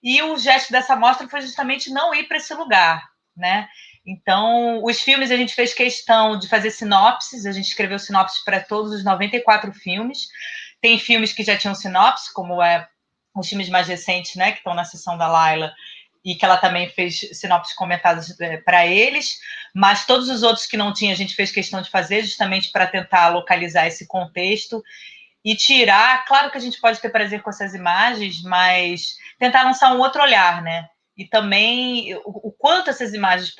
S1: E o gesto dessa mostra foi justamente não ir para esse lugar, né? Então, os filmes a gente fez questão de fazer sinopses, a gente escreveu sinopses para todos os 94 filmes. Tem filmes que já tinham sinopse, como os filmes mais recentes, né, que estão na sessão da Laila, e que ela também fez sinopses comentadas para eles, mas todos os outros que não tinha, a gente fez questão de fazer, justamente para tentar localizar esse contexto e tirar. Claro que a gente pode ter prazer com essas imagens, mas tentar lançar um outro olhar, né? E também o quanto essas imagens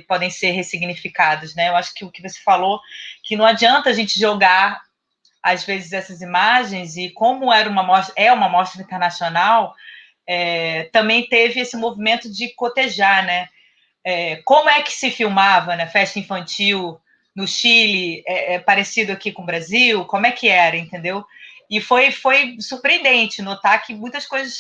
S1: podem ser ressignificadas, né? Eu acho que o que você falou, que não adianta a gente jogar, às vezes, essas imagens, e como é uma mostra internacional, também teve esse movimento de cotejar, né? Como é que se filmava, né? Festa infantil no Chile, parecido aqui com o Brasil, como é que era, entendeu? E foi surpreendente notar que muitas coisas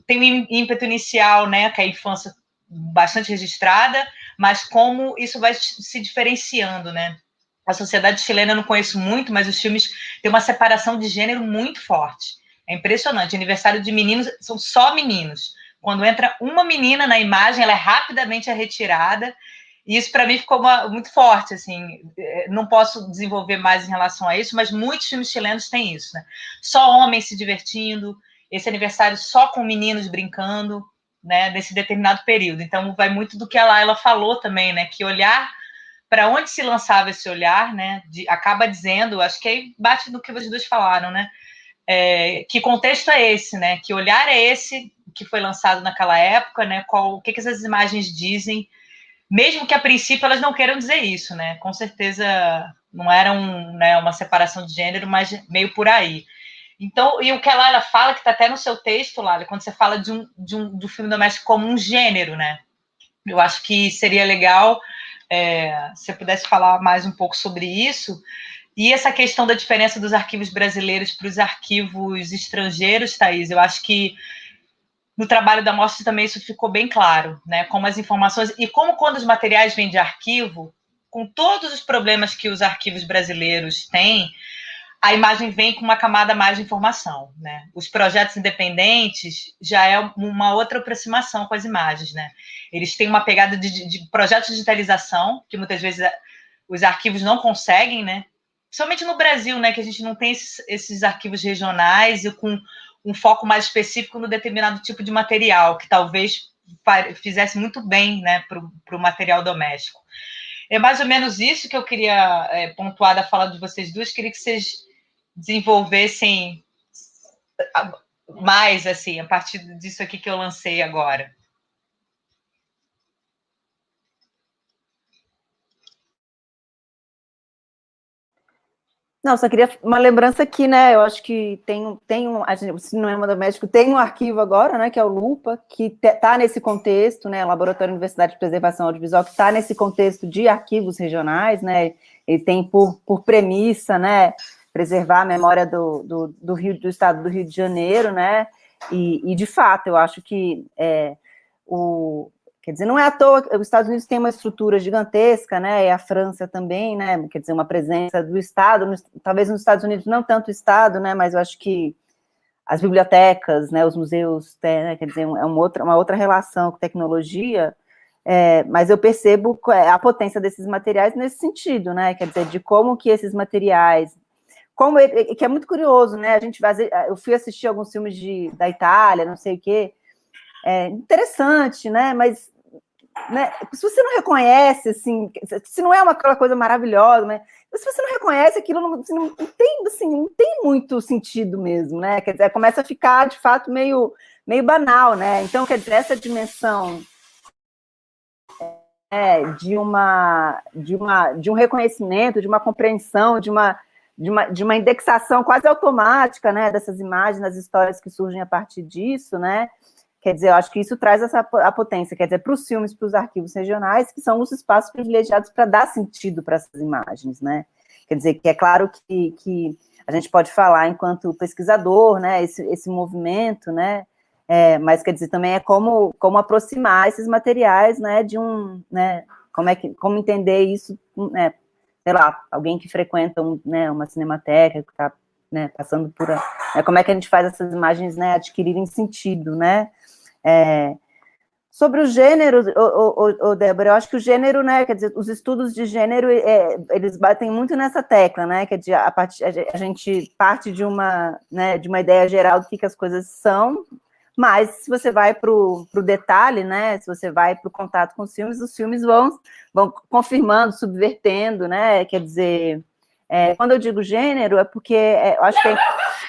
S1: tem um ímpeto inicial, né, que é a infância bastante registrada, mas como isso vai se diferenciando, né? A sociedade chilena eu não conheço muito, mas os filmes têm uma separação de gênero muito forte. É impressionante. Aniversário de meninos são só meninos. quando entra uma menina na imagem, ela é rapidamente retirada. E isso, para mim, ficou muito forte, assim. Não posso desenvolver mais em relação a isso, mas muitos filmes chilenos têm isso, né? Só homens se divertindo, esse aniversário só com meninos brincando, né? Nesse determinado período. Então, vai muito do que ela falou também, né? Que olhar para onde se lançava esse olhar, né? Acaba dizendo, acho que aí bate no que vocês dois falaram, né? Que contexto é esse, né? Que olhar é esse que foi lançado naquela época, né? O que essas imagens dizem, mesmo que a princípio elas não queiram dizer isso, né? Com certeza não era uma separação de gênero, mas meio por aí. Então, e o que a Laila fala, que está até no seu texto, Laila, quando você fala do filme doméstico como um gênero, né? Eu acho que seria legal se você pudesse falar mais um pouco sobre isso. E essa questão da diferença dos arquivos brasileiros para os arquivos estrangeiros, Thaís, eu acho que no trabalho da mostra também isso ficou bem claro, né? Como as informações e como quando os materiais vêm de arquivo, com todos os problemas que os arquivos brasileiros têm, a imagem vem com uma camada mais de informação, né? Os projetos independentes já é uma outra aproximação com as imagens, né? Eles têm uma pegada de projeto de digitalização, que muitas vezes os arquivos não conseguem, né? Principalmente no Brasil, né? Que a gente não tem esses arquivos regionais e com um foco mais específico no determinado tipo de material, que talvez fizesse muito bem, né, para o material doméstico. É mais ou menos isso que eu queria pontuar da fala de vocês duas. Queria que vocês desenvolvessem mais, assim, a partir disso aqui que eu lancei agora.
S2: Não, só queria uma lembrança aqui, né? Eu acho que o Cinema Doméstico tem um arquivo agora, né? Que é o Lupa, que está nesse contexto, né? O Laboratório Universidade de Preservação Audiovisual, que está nesse contexto de arquivos regionais, né? Ele tem por premissa, né? Preservar a memória do estado do Rio de Janeiro, né? E de fato, eu acho que quer dizer, não é à toa que os Estados Unidos têm uma estrutura gigantesca, né, e a França também, né, quer dizer, uma presença do Estado, talvez nos Estados Unidos não tanto o Estado, né, mas eu acho que as bibliotecas, né, os museus, né, quer dizer, é uma outra relação com tecnologia, mas eu percebo a potência desses materiais nesse sentido, né, quer dizer, de como que esses materiais, que é muito curioso, né, eu fui assistir alguns filmes da Itália, não sei o quê, interessante, né, mas né, se você não reconhece, assim, se não é aquela coisa maravilhosa, né, se você não reconhece aquilo, não tem, assim, não tem muito sentido mesmo, né, quer dizer, começa a ficar, de fato, meio banal, né, então, quer dizer, essa dimensão de um reconhecimento, de uma compreensão, de uma indexação quase automática, né, dessas imagens, das histórias que surgem a partir disso, né, quer dizer, eu acho que isso traz a potência, quer dizer, para os filmes, para os arquivos regionais, que são os espaços privilegiados para dar sentido para essas imagens, né? Quer dizer, que é claro que a gente pode falar enquanto pesquisador, né, esse movimento, né, mas quer dizer, também é como aproximar esses materiais, né, né, como entender isso, né, sei lá, alguém que frequenta uma cinemateca, que está, né, passando por como é que a gente faz essas imagens, né, adquirirem sentido, né? Sobre o gênero, Débora, eu acho que o gênero, né, quer dizer, os estudos de gênero, eles batem muito nessa tecla, né, quer dizer, a gente parte de uma ideia geral do que as coisas são, mas se você vai para o detalhe, né, se você vai para o contato com os filmes vão confirmando, subvertendo, né, quer dizer, quando eu digo gênero, é porque eu acho que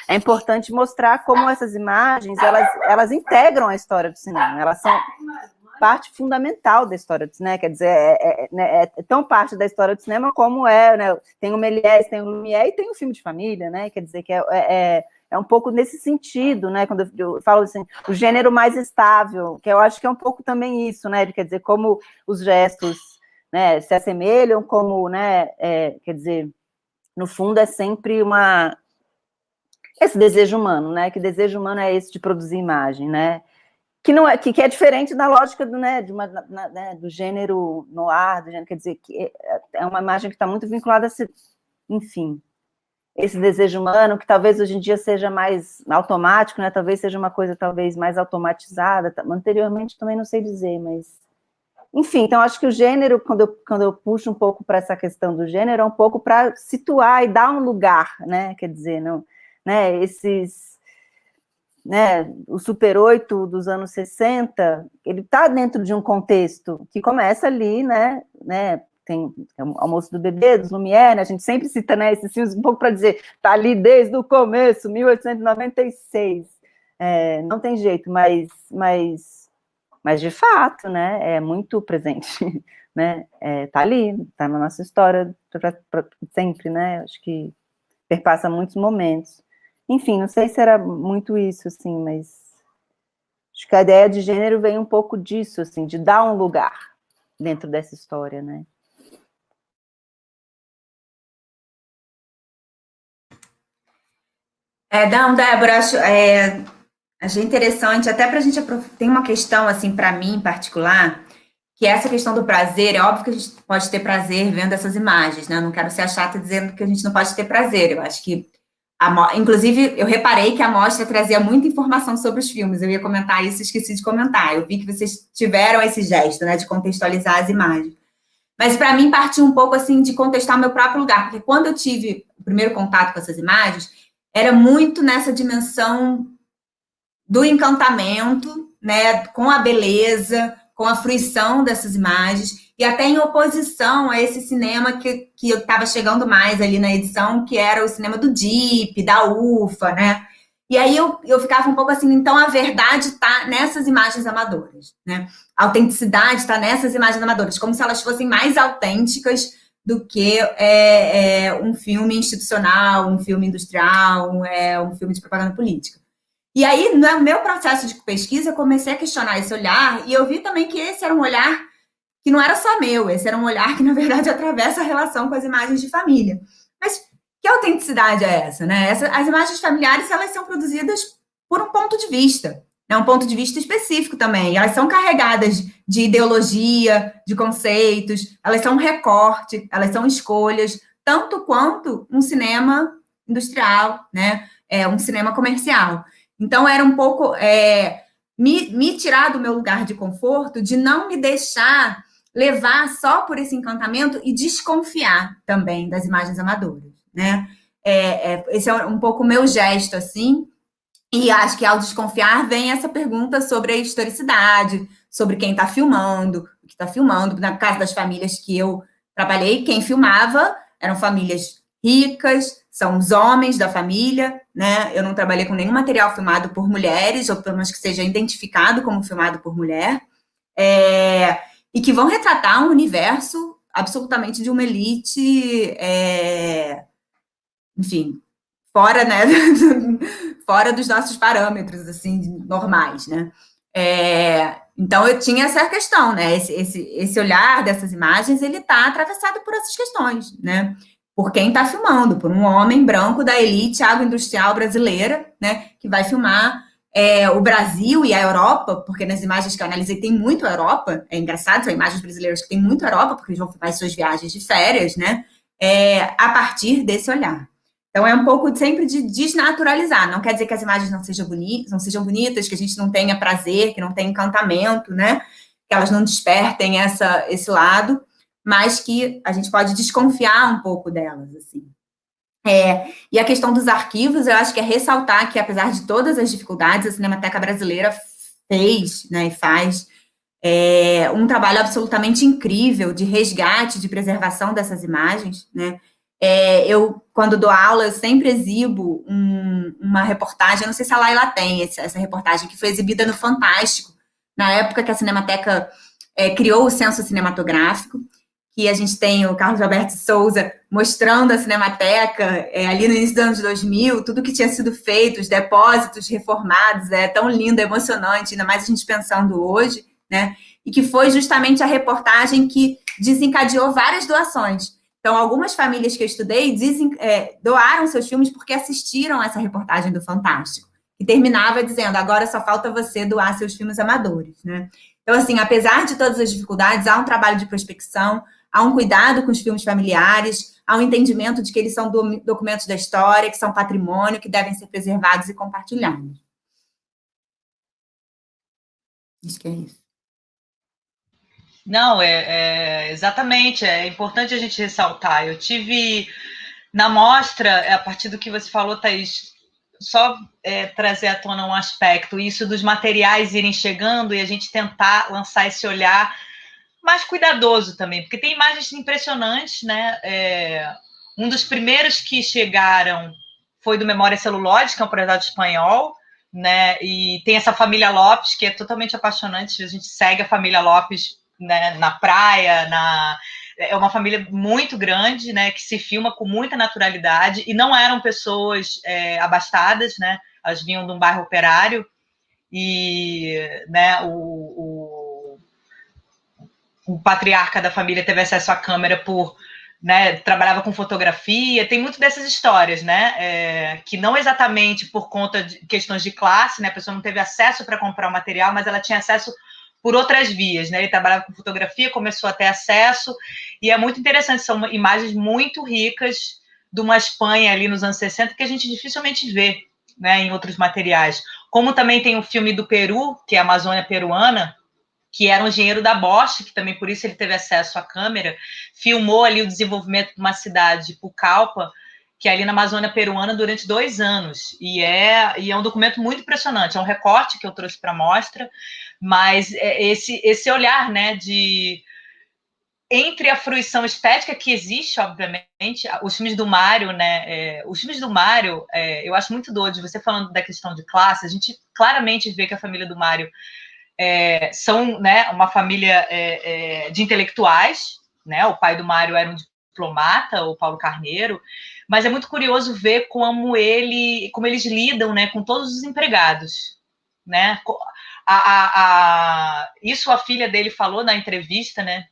S2: é importante mostrar como essas imagens, elas integram a história do cinema, elas são parte fundamental da história do cinema, quer dizer, é tão parte da história do cinema como né, tem o Méliès, tem o Lumière e tem o filme de família, né, quer dizer, que é um pouco nesse sentido, né, quando eu falo assim, o gênero mais estável, que eu acho que é um pouco também isso, né, quer dizer, como os gestos, né, se assemelham, como, né, quer dizer, no fundo é sempre esse desejo humano, né, que desejo humano é esse de produzir imagem, né, que não é, que é diferente da lógica do gênero noir, do gênero, quer dizer, que é uma imagem que está muito vinculada a enfim, esse desejo humano, que talvez hoje em dia seja mais automático, né? Talvez seja uma coisa talvez mais automatizada. Anteriormente também não sei dizer, mas enfim, então acho que o gênero, quando eu puxo um pouco para essa questão do gênero, é um pouco para situar e dar um lugar, né? Quer dizer, não, né? Né, o Super 8 dos anos 60, ele está dentro de um contexto que começa ali, né? Tem o Almoço do Bebê, dos Lumière, né, a gente sempre cita, né, esses filmes um pouco para dizer, tá ali desde o começo, 1896, não tem jeito, mas de fato, né, é muito presente, né, tá ali, tá na nossa história pra sempre, né, acho que perpassa muitos momentos. Enfim, não sei se era muito isso, assim, mas acho que a ideia de gênero vem um pouco disso, assim, de dar um lugar dentro dessa história, né.
S3: Não, Débora, achei interessante, até para a gente tem uma questão, assim, para mim em particular, que essa questão do prazer, é óbvio que a gente pode ter prazer vendo essas imagens, né? Eu não quero ser a chata dizendo que a gente não pode ter prazer, eu acho que, inclusive, eu reparei que a mostra trazia muita informação sobre os filmes, eu ia comentar isso, esqueci de comentar, eu vi que vocês tiveram esse gesto, né, de contextualizar as imagens. Mas, para mim, partiu um pouco, assim, de contestar o meu próprio lugar, porque quando eu tive o primeiro contato com essas imagens, era muito nessa dimensão do encantamento, né, com a beleza, com a fruição dessas imagens, e até em oposição a esse cinema que eu estava chegando mais ali na edição, que era o cinema do Deep, da UFA, né? E aí eu ficava um pouco assim, então a verdade está nessas imagens amadoras, né? A autenticidade está nessas imagens amadoras, como se elas fossem mais autênticas do que um filme institucional, um filme industrial, um filme de propaganda política. E aí, no meu processo de pesquisa, eu comecei a questionar esse olhar, e eu vi também que esse era um olhar que não era só meu, esse era um olhar que, na verdade, atravessa a relação com as imagens de família. Mas que autenticidade é essa, né? As imagens familiares, elas são produzidas por um ponto de vista, né? Um ponto de vista específico também. Elas são carregadas de ideologia, de conceitos, elas são um recorte, elas são escolhas, tanto quanto um cinema industrial, né? Um cinema comercial. Então, era um pouco me tirar do meu lugar de conforto, de não me deixar levar só por esse encantamento e desconfiar também das imagens amadoras, né? Esse é um pouco o meu gesto, assim, e acho que ao desconfiar vem essa pergunta sobre a historicidade, sobre quem está filmando, o que está filmando. Na casa das famílias que eu trabalhei, quem filmava eram famílias ricas, são os homens da família, né? Eu não trabalhei com nenhum material filmado por mulheres, ou pelo menos que seja identificado como filmado por mulher, e que vão retratar um universo absolutamente de uma elite, enfim, fora, né, fora dos nossos parâmetros, assim, normais, né? Então, eu tinha essa questão, né? Esse olhar dessas imagens, ele está atravessado por essas questões, né? Por quem está filmando, por um homem branco da elite agroindustrial brasileira, né, que vai filmar o Brasil e a Europa, porque nas imagens que eu analisei tem muito Europa, é engraçado, são imagens brasileiras que tem muito Europa, porque eles vão filmar suas viagens de férias, né, a partir desse olhar. Então, é um pouco sempre de desnaturalizar, não quer dizer que as imagens não sejam bonitas, que a gente não tenha prazer, que não tenha encantamento, né, que elas não despertem esse lado, mas que a gente pode desconfiar um pouco delas, assim. E a questão dos arquivos, eu acho que é ressaltar que, apesar de todas as dificuldades, a Cinemateca Brasileira fez, né, e faz um trabalho absolutamente incrível de resgate, de preservação dessas imagens, né. Eu, quando dou aula, eu sempre exibo uma reportagem, não sei se a Laila tem essa reportagem, que foi exibida no Fantástico, na época que a Cinemateca criou o censo cinematográfico, que a gente tem o Carlos Alberto Souza mostrando a Cinemateca ali no início dos anos 2000, tudo que tinha sido feito, os depósitos reformados, tão lindo, emocionante, ainda mais a gente pensando hoje, né? E que foi justamente a reportagem que desencadeou várias doações. Então, algumas famílias que eu estudei doaram seus filmes porque assistiram essa reportagem do Fantástico, que terminava dizendo, agora só falta você doar seus filmes amadores, né? Então, assim, apesar de todas as dificuldades, há um trabalho de prospecção, há um cuidado com os filmes familiares, há um entendimento de que eles são documentos da história, que são patrimônio, que devem ser preservados e compartilhados. Acho que é isso.
S1: Não, exatamente, é importante a gente ressaltar. Eu tive na mostra, a partir do que você falou, Thaís, só trazer à tona um aspecto, isso dos materiais irem chegando e a gente tentar lançar esse olhar mais cuidadoso também, porque tem imagens impressionantes, né? Um dos primeiros que chegaram foi do Memória Celulose, que é um projeto espanhol, né? E tem essa família Lopes, que é totalmente apaixonante. A gente segue a família Lopes, né, na praia, é uma família muito grande, né, que se filma com muita naturalidade, e não eram pessoas abastadas, né? Elas vinham de um bairro operário, e, né, o patriarca da família teve acesso à câmera por, né, trabalhava com fotografia. Tem muito dessas histórias, né, que não exatamente por conta de questões de classe, né, a pessoa não teve acesso para comprar o material, mas ela tinha acesso por outras vias, né? Ele trabalhava com fotografia, começou a ter acesso, e é muito interessante, são imagens muito ricas de uma Espanha ali nos anos 60 que a gente dificilmente vê, né, em outros materiais. Como também tem o filme do Peru, que é a Amazônia Peruana, que era um engenheiro da Bosch, que também por isso ele teve acesso à câmera, filmou ali o desenvolvimento de uma cidade, Pucallpa, que é ali na Amazônia Peruana durante 2 anos. E é um documento muito impressionante, é um recorte que eu trouxe para a mostra, mas esse olhar, né, de entre a fruição estética que existe, obviamente, os filmes do Mário, né? Os filmes do Mário, eu acho muito doido. Você falando da questão de classe, a gente claramente vê que a família do Mário são, né, uma família de intelectuais, né? O pai do Mário era um diplomata, o Paulo Carneiro, mas é muito curioso ver como eles lidam, né, com todos os empregados, né? Isso a filha dele falou na entrevista, né?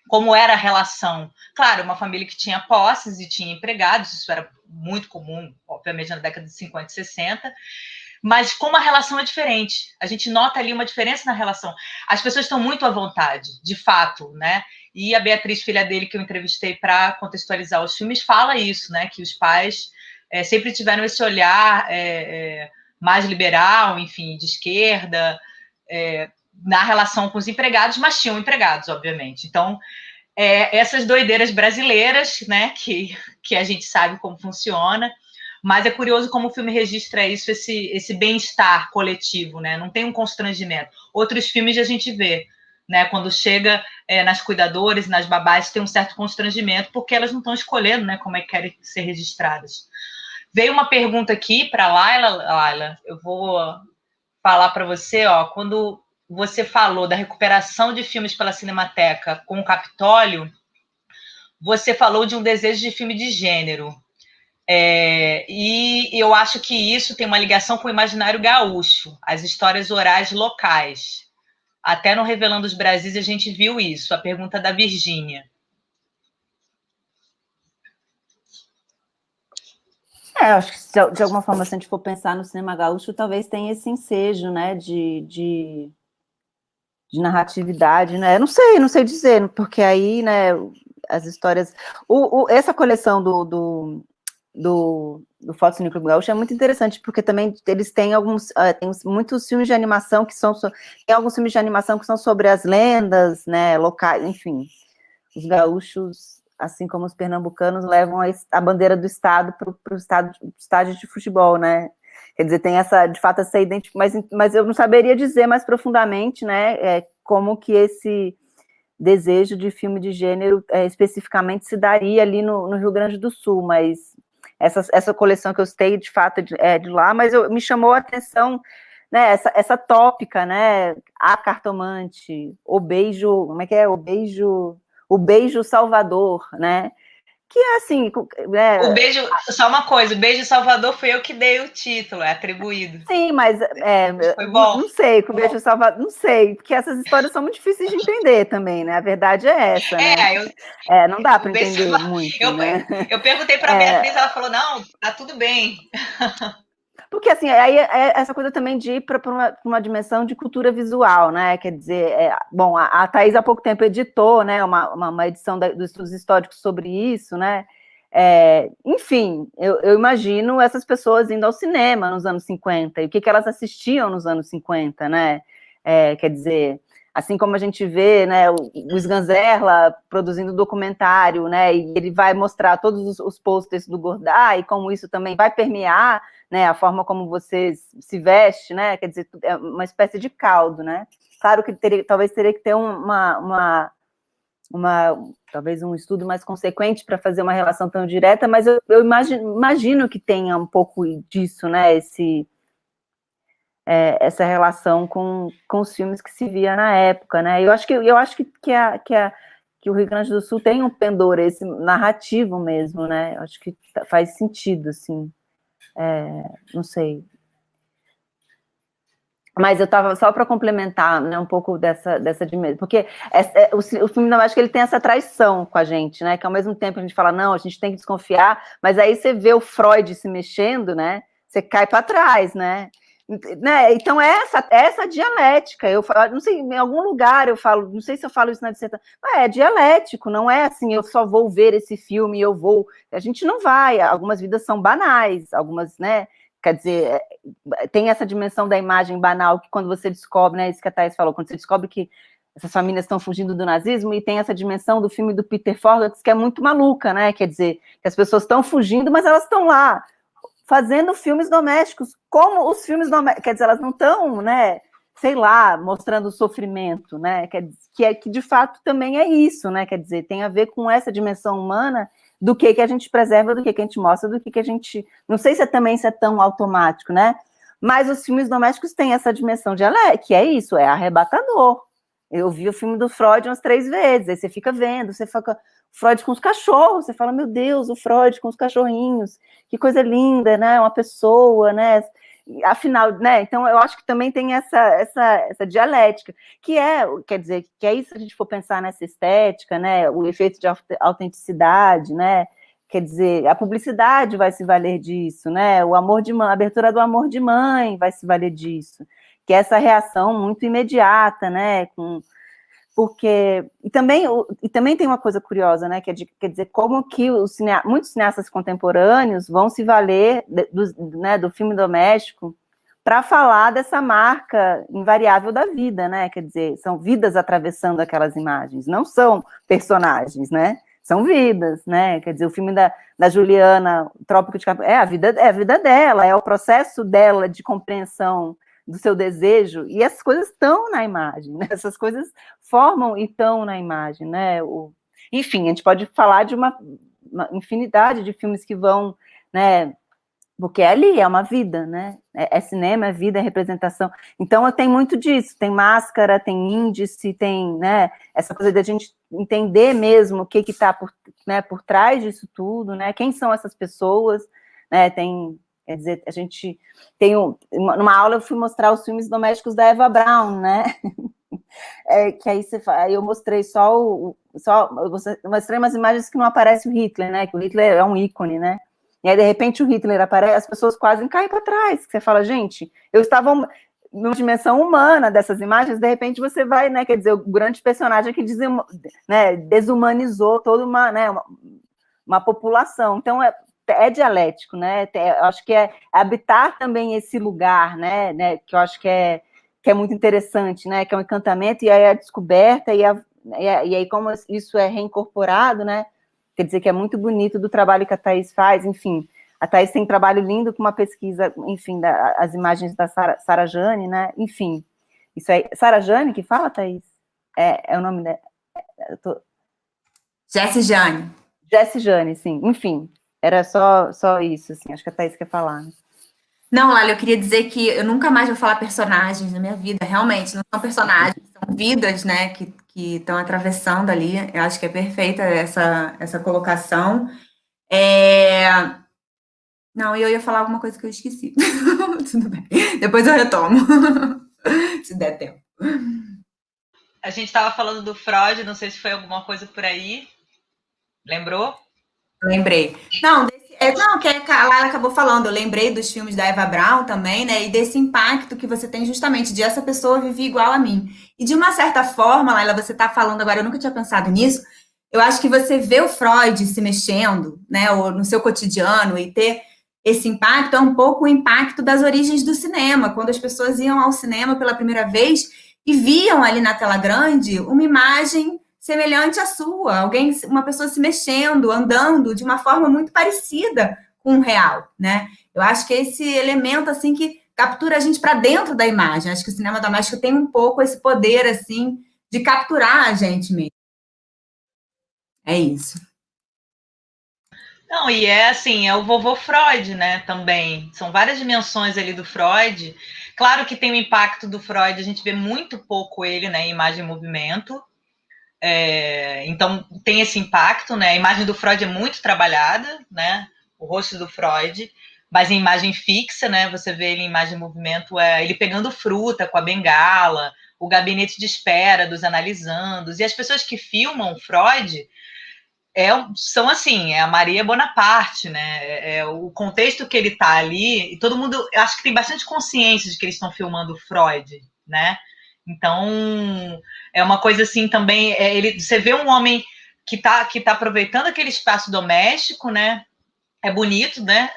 S1: Como era a relação. Claro, uma família que tinha posses e tinha empregados, isso era muito comum, obviamente, na década de 50 e 60, mas como a relação é diferente. A gente nota ali uma diferença na relação. As pessoas estão muito à vontade, de fato, né? E a Beatriz, filha dele, que eu entrevistei para contextualizar os filmes, fala isso, né? Que os pais sempre tiveram esse olhar mais liberal, enfim, de esquerda, na relação com os empregados, mas tinham empregados, obviamente. Então, essas doideiras brasileiras, né, que a gente sabe como funciona, mas é curioso como o filme registra isso, esse bem-estar coletivo, né? Não tem um constrangimento. Outros filmes a gente vê, né? Quando chega nas cuidadoras, nas babás, tem um certo constrangimento, porque elas não estão escolhendo, né, como é que querem ser registradas. Veio uma pergunta aqui para a Laila, eu vou falar para você, ó, quando você falou da recuperação de filmes pela Cinemateca com o Capitólio, você falou de um desejo de filme de gênero. E eu acho que isso tem uma ligação com o imaginário gaúcho, as histórias orais locais. Até no Revelando os Brasis a gente viu isso, a pergunta da Virgínia.
S2: Acho que de alguma forma, se a gente for pensar no cinema gaúcho, talvez tenha esse ensejo, né, de narratividade, né? Não sei dizer, porque aí, né, as histórias... essa coleção do Fotos Núcleo Gaúcho é muito interessante, porque também eles têm tem muitos filmes de animação que são... Tem alguns filmes de animação que são sobre as lendas, né, locais, enfim. Os gaúchos, assim como os pernambucanos, levam a bandeira do estado para o estádio de futebol, né? Quer dizer, tem de fato, essa identificação, mas eu não saberia dizer mais profundamente, né, como que esse desejo de filme de gênero especificamente se daria ali no Rio Grande do Sul, mas essa coleção que eu citei, de fato, é de lá, mas me chamou a atenção, né, essa tópica, né, a cartomante, o beijo, como é que é? O beijo salvador, né? Que é assim...
S1: O beijo, só uma coisa, o beijo Salvador foi eu que dei o título, é atribuído.
S2: Sim, mas
S1: foi bom.
S2: Não sei, com o beijo Salvador, não sei, porque essas histórias são muito difíceis de entender também, né? A verdade é essa, né? Não dá para entender muito, né?
S1: Eu perguntei para a Beatriz, ela falou, não, tá tudo bem.
S2: Porque, assim, aí é essa coisa também de ir para uma dimensão de cultura visual, né? Quer dizer, bom, a Thaís há pouco tempo editou, né, uma edição dos estudos históricos sobre isso, né? Enfim, eu imagino essas pessoas indo ao cinema nos anos 50, e o que elas assistiam nos anos 50, né? Quer dizer, assim como a gente vê, né, o Sganzerla produzindo documentário, né, e ele vai mostrar todos os posters do Godard, e como isso também vai permear, né, a forma como você se veste, né, quer dizer, é uma espécie de caldo, né. Claro que talvez teria que ter talvez um estudo mais consequente para fazer uma relação tão direta, mas eu imagino que tenha um pouco disso, né, essa relação com os filmes que se via na época, né? Eu acho que o Rio Grande do Sul tem um pendor esse narrativo mesmo, né? Eu acho que faz sentido, assim. Não sei. Mas eu estava só para complementar, né, um pouco dessa dimensão, porque o filme, eu acho que ele tem essa traição com a gente, né? Que ao mesmo tempo a gente fala, não, a gente tem que desconfiar, mas aí você vê o Freud se mexendo, né? Você cai para trás, né? Então, essa dialética, eu falo, não sei, em algum lugar eu falo, não sei se eu falo isso na dissertação, mas é dialético, não é assim, eu só vou ver esse filme, a gente não vai, algumas vidas são banais, algumas, né, quer dizer, tem essa dimensão da imagem banal, que quando você descobre, né, isso que a Thaís falou, quando você descobre que essas famílias estão fugindo do nazismo, e tem essa dimensão do filme do Peter Forlorn, que é muito maluca, né, quer dizer, que as pessoas estão fugindo, mas elas estão lá, fazendo filmes domésticos, como os filmes domésticos, quer dizer, elas não estão, né, sei lá, mostrando o sofrimento, né, que de fato também é isso, né, quer dizer, tem a ver com essa dimensão humana do que a gente preserva, do que a gente mostra, do que a gente, não sei se também é tão automático, né, mas os filmes domésticos têm essa dimensão de que é isso, é arrebatador. Eu vi o filme do Freud umas 3 vezes, aí você fica vendo, você fica Freud com os cachorros, você fala, meu Deus, o Freud com os cachorrinhos, que coisa linda, né, uma pessoa, né, afinal, né, então eu acho que também tem essa dialética, quer dizer, que é isso, se a gente for pensar nessa estética, né, o efeito de autenticidade, né, quer dizer, a publicidade vai se valer disso, né, o amor de mãe, a abertura do amor de mãe vai se valer disso, que é essa reação muito imediata, né, e também tem uma coisa curiosa, né, quer dizer, como que muitos cineastas contemporâneos vão se valer do filme doméstico para falar dessa marca invariável da vida, né, quer dizer, são vidas atravessando aquelas imagens, não são personagens, né, são vidas, né, quer dizer, o filme da Juliana, Trópico de Capricórnio, é a vida dela, é o processo dela de compreensão do seu desejo, e essas coisas estão na imagem, né? Essas coisas formam e estão na imagem, né? Enfim, a gente pode falar de uma infinidade de filmes que vão, né? Porque ali é uma vida, né? É cinema, é vida, é representação. Então, tem muito disso. Tem máscara, tem índice, tem, né? Essa coisa da gente entender mesmo o que está por trás disso tudo, né? Quem são essas pessoas, né? Quer dizer, a gente tem numa aula eu fui mostrar os filmes domésticos da Eva Braun, né? Que aí eu mostrei eu mostrei umas imagens que não aparece o Hitler, né? Que o Hitler é um ícone, né? E aí, de repente, o Hitler aparece, as pessoas quase caem para trás. Você fala, gente, eu estava numa dimensão humana dessas imagens, de repente você vai, né? Quer dizer, o grande personagem que desumanizou toda uma população. Então, é dialético, né? Eu acho que é habitar também esse lugar, né? Que eu acho que é muito interessante, né? Que é um encantamento, e aí a descoberta, e aí como isso é reincorporado, né? Quer dizer que é muito bonito do trabalho que a Thaís faz, enfim. A Thaís tem um trabalho lindo com uma pesquisa, enfim, as imagens da Sara Jane, né? Enfim, isso aí. Sara Jane que fala, Thaís? É o nome dela.
S3: Jessie Jane.
S2: Jessie Jane, sim. Enfim, era só isso, assim. Acho que a Thaís quer falar, né?
S3: Não, Lália, eu queria dizer que eu nunca mais vou falar personagens na minha vida, realmente, não são personagens, são vidas, né, que estão atravessando ali, eu acho que é perfeita essa colocação. Não, eu ia falar alguma coisa que eu esqueci. Tudo bem, depois eu retomo, se der tempo.
S1: A gente estava falando do Freud, não sei se foi alguma coisa por aí, lembrou?
S3: Lembrei. Não, não, que a Laila acabou falando, eu lembrei dos filmes da Eva Braun também, né? E desse impacto que você tem justamente de essa pessoa viver igual a mim. E de uma certa forma, Laila, você está falando agora, eu nunca tinha pensado nisso, eu acho que você vê o Freud se mexendo, né, ou no seu cotidiano e ter esse impacto é um pouco o impacto das origens do cinema, quando as pessoas iam ao cinema pela primeira vez e viam ali na tela grande uma imagem semelhante à sua, alguém, uma pessoa se mexendo, andando de uma forma muito parecida com o real, né? Eu acho que é esse elemento assim que captura a gente para dentro da imagem. Acho que o cinema doméstico tem um pouco esse poder assim de capturar a gente mesmo. É isso.
S1: Não, e é assim, é o vovô Freud, né, também. São várias dimensões ali do Freud. Claro que tem o impacto do Freud, a gente vê muito pouco ele, né, em imagem e movimento. Então, tem esse impacto, né? A imagem do Freud é muito trabalhada, né? O rosto do Freud, mas em imagem fixa, né? Você vê ele em imagem e movimento, ele pegando fruta com a bengala, o gabinete de espera dos analisandos. E as pessoas que filmam Freud são assim, é a Maria Bonaparte, né? O contexto que ele está ali, e todo mundo, eu acho que tem bastante consciência de que eles estão filmando Freud, né? Então, é uma coisa assim também, você vê um homem que tá aproveitando aquele espaço doméstico, né? É bonito, né?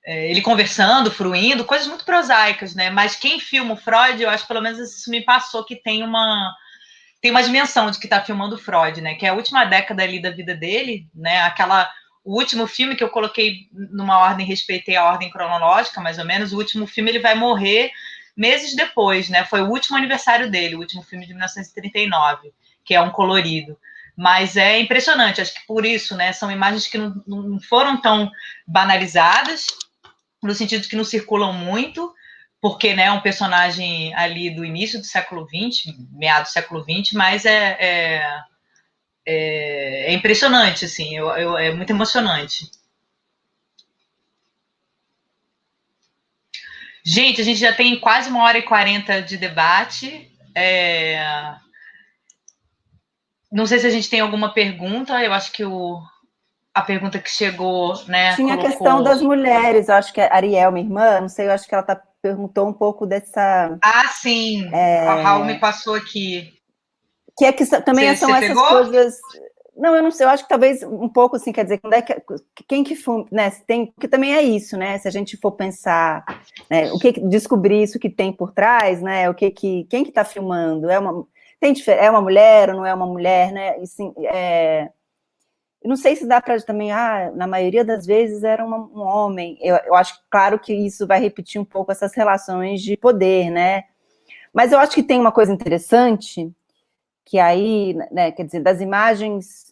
S1: Ele conversando, fruindo, coisas muito prosaicas, né? Mas quem filma o Freud, eu acho que pelo menos isso me passou que tem uma dimensão de que está filmando Freud, né? Que é a última década ali da vida dele, né? O último filme que eu coloquei numa ordem, respeitei a ordem cronológica, mais ou menos. O último filme ele vai morrer meses depois, né? Foi o último aniversário dele, o último filme de 1939, que é Um Colorido. Mas é impressionante, acho que por isso, né? São imagens que não foram tão banalizadas, no sentido de que não circulam muito, porque, né, é um personagem ali do início do século XX, meados do século XX, mas é impressionante, assim, é muito emocionante. Gente, a gente já tem quase 1h40 de debate. Não sei se a gente tem alguma pergunta, eu acho que a pergunta que chegou, né,
S2: tinha
S1: colocou...
S2: a questão das mulheres, eu acho que a Ariel, minha irmã, não sei, eu acho que ela perguntou um pouco dessa...
S1: sim, a Raul me passou aqui.
S2: Que é que também são essas
S1: pegou?
S2: coisas... Não, eu não sei, eu acho que talvez um pouco, assim, quer dizer, quem que né, tem, porque também é isso, né, se a gente for pensar, né, descobrir isso que tem por trás, né, quem que está filmando, é uma mulher ou não é uma mulher, né, e, assim, não sei se dá para também, na maioria das vezes era um homem, eu acho, claro que isso vai repetir um pouco essas relações de poder, né, mas eu acho que tem uma coisa interessante, que aí, né, quer dizer, das imagens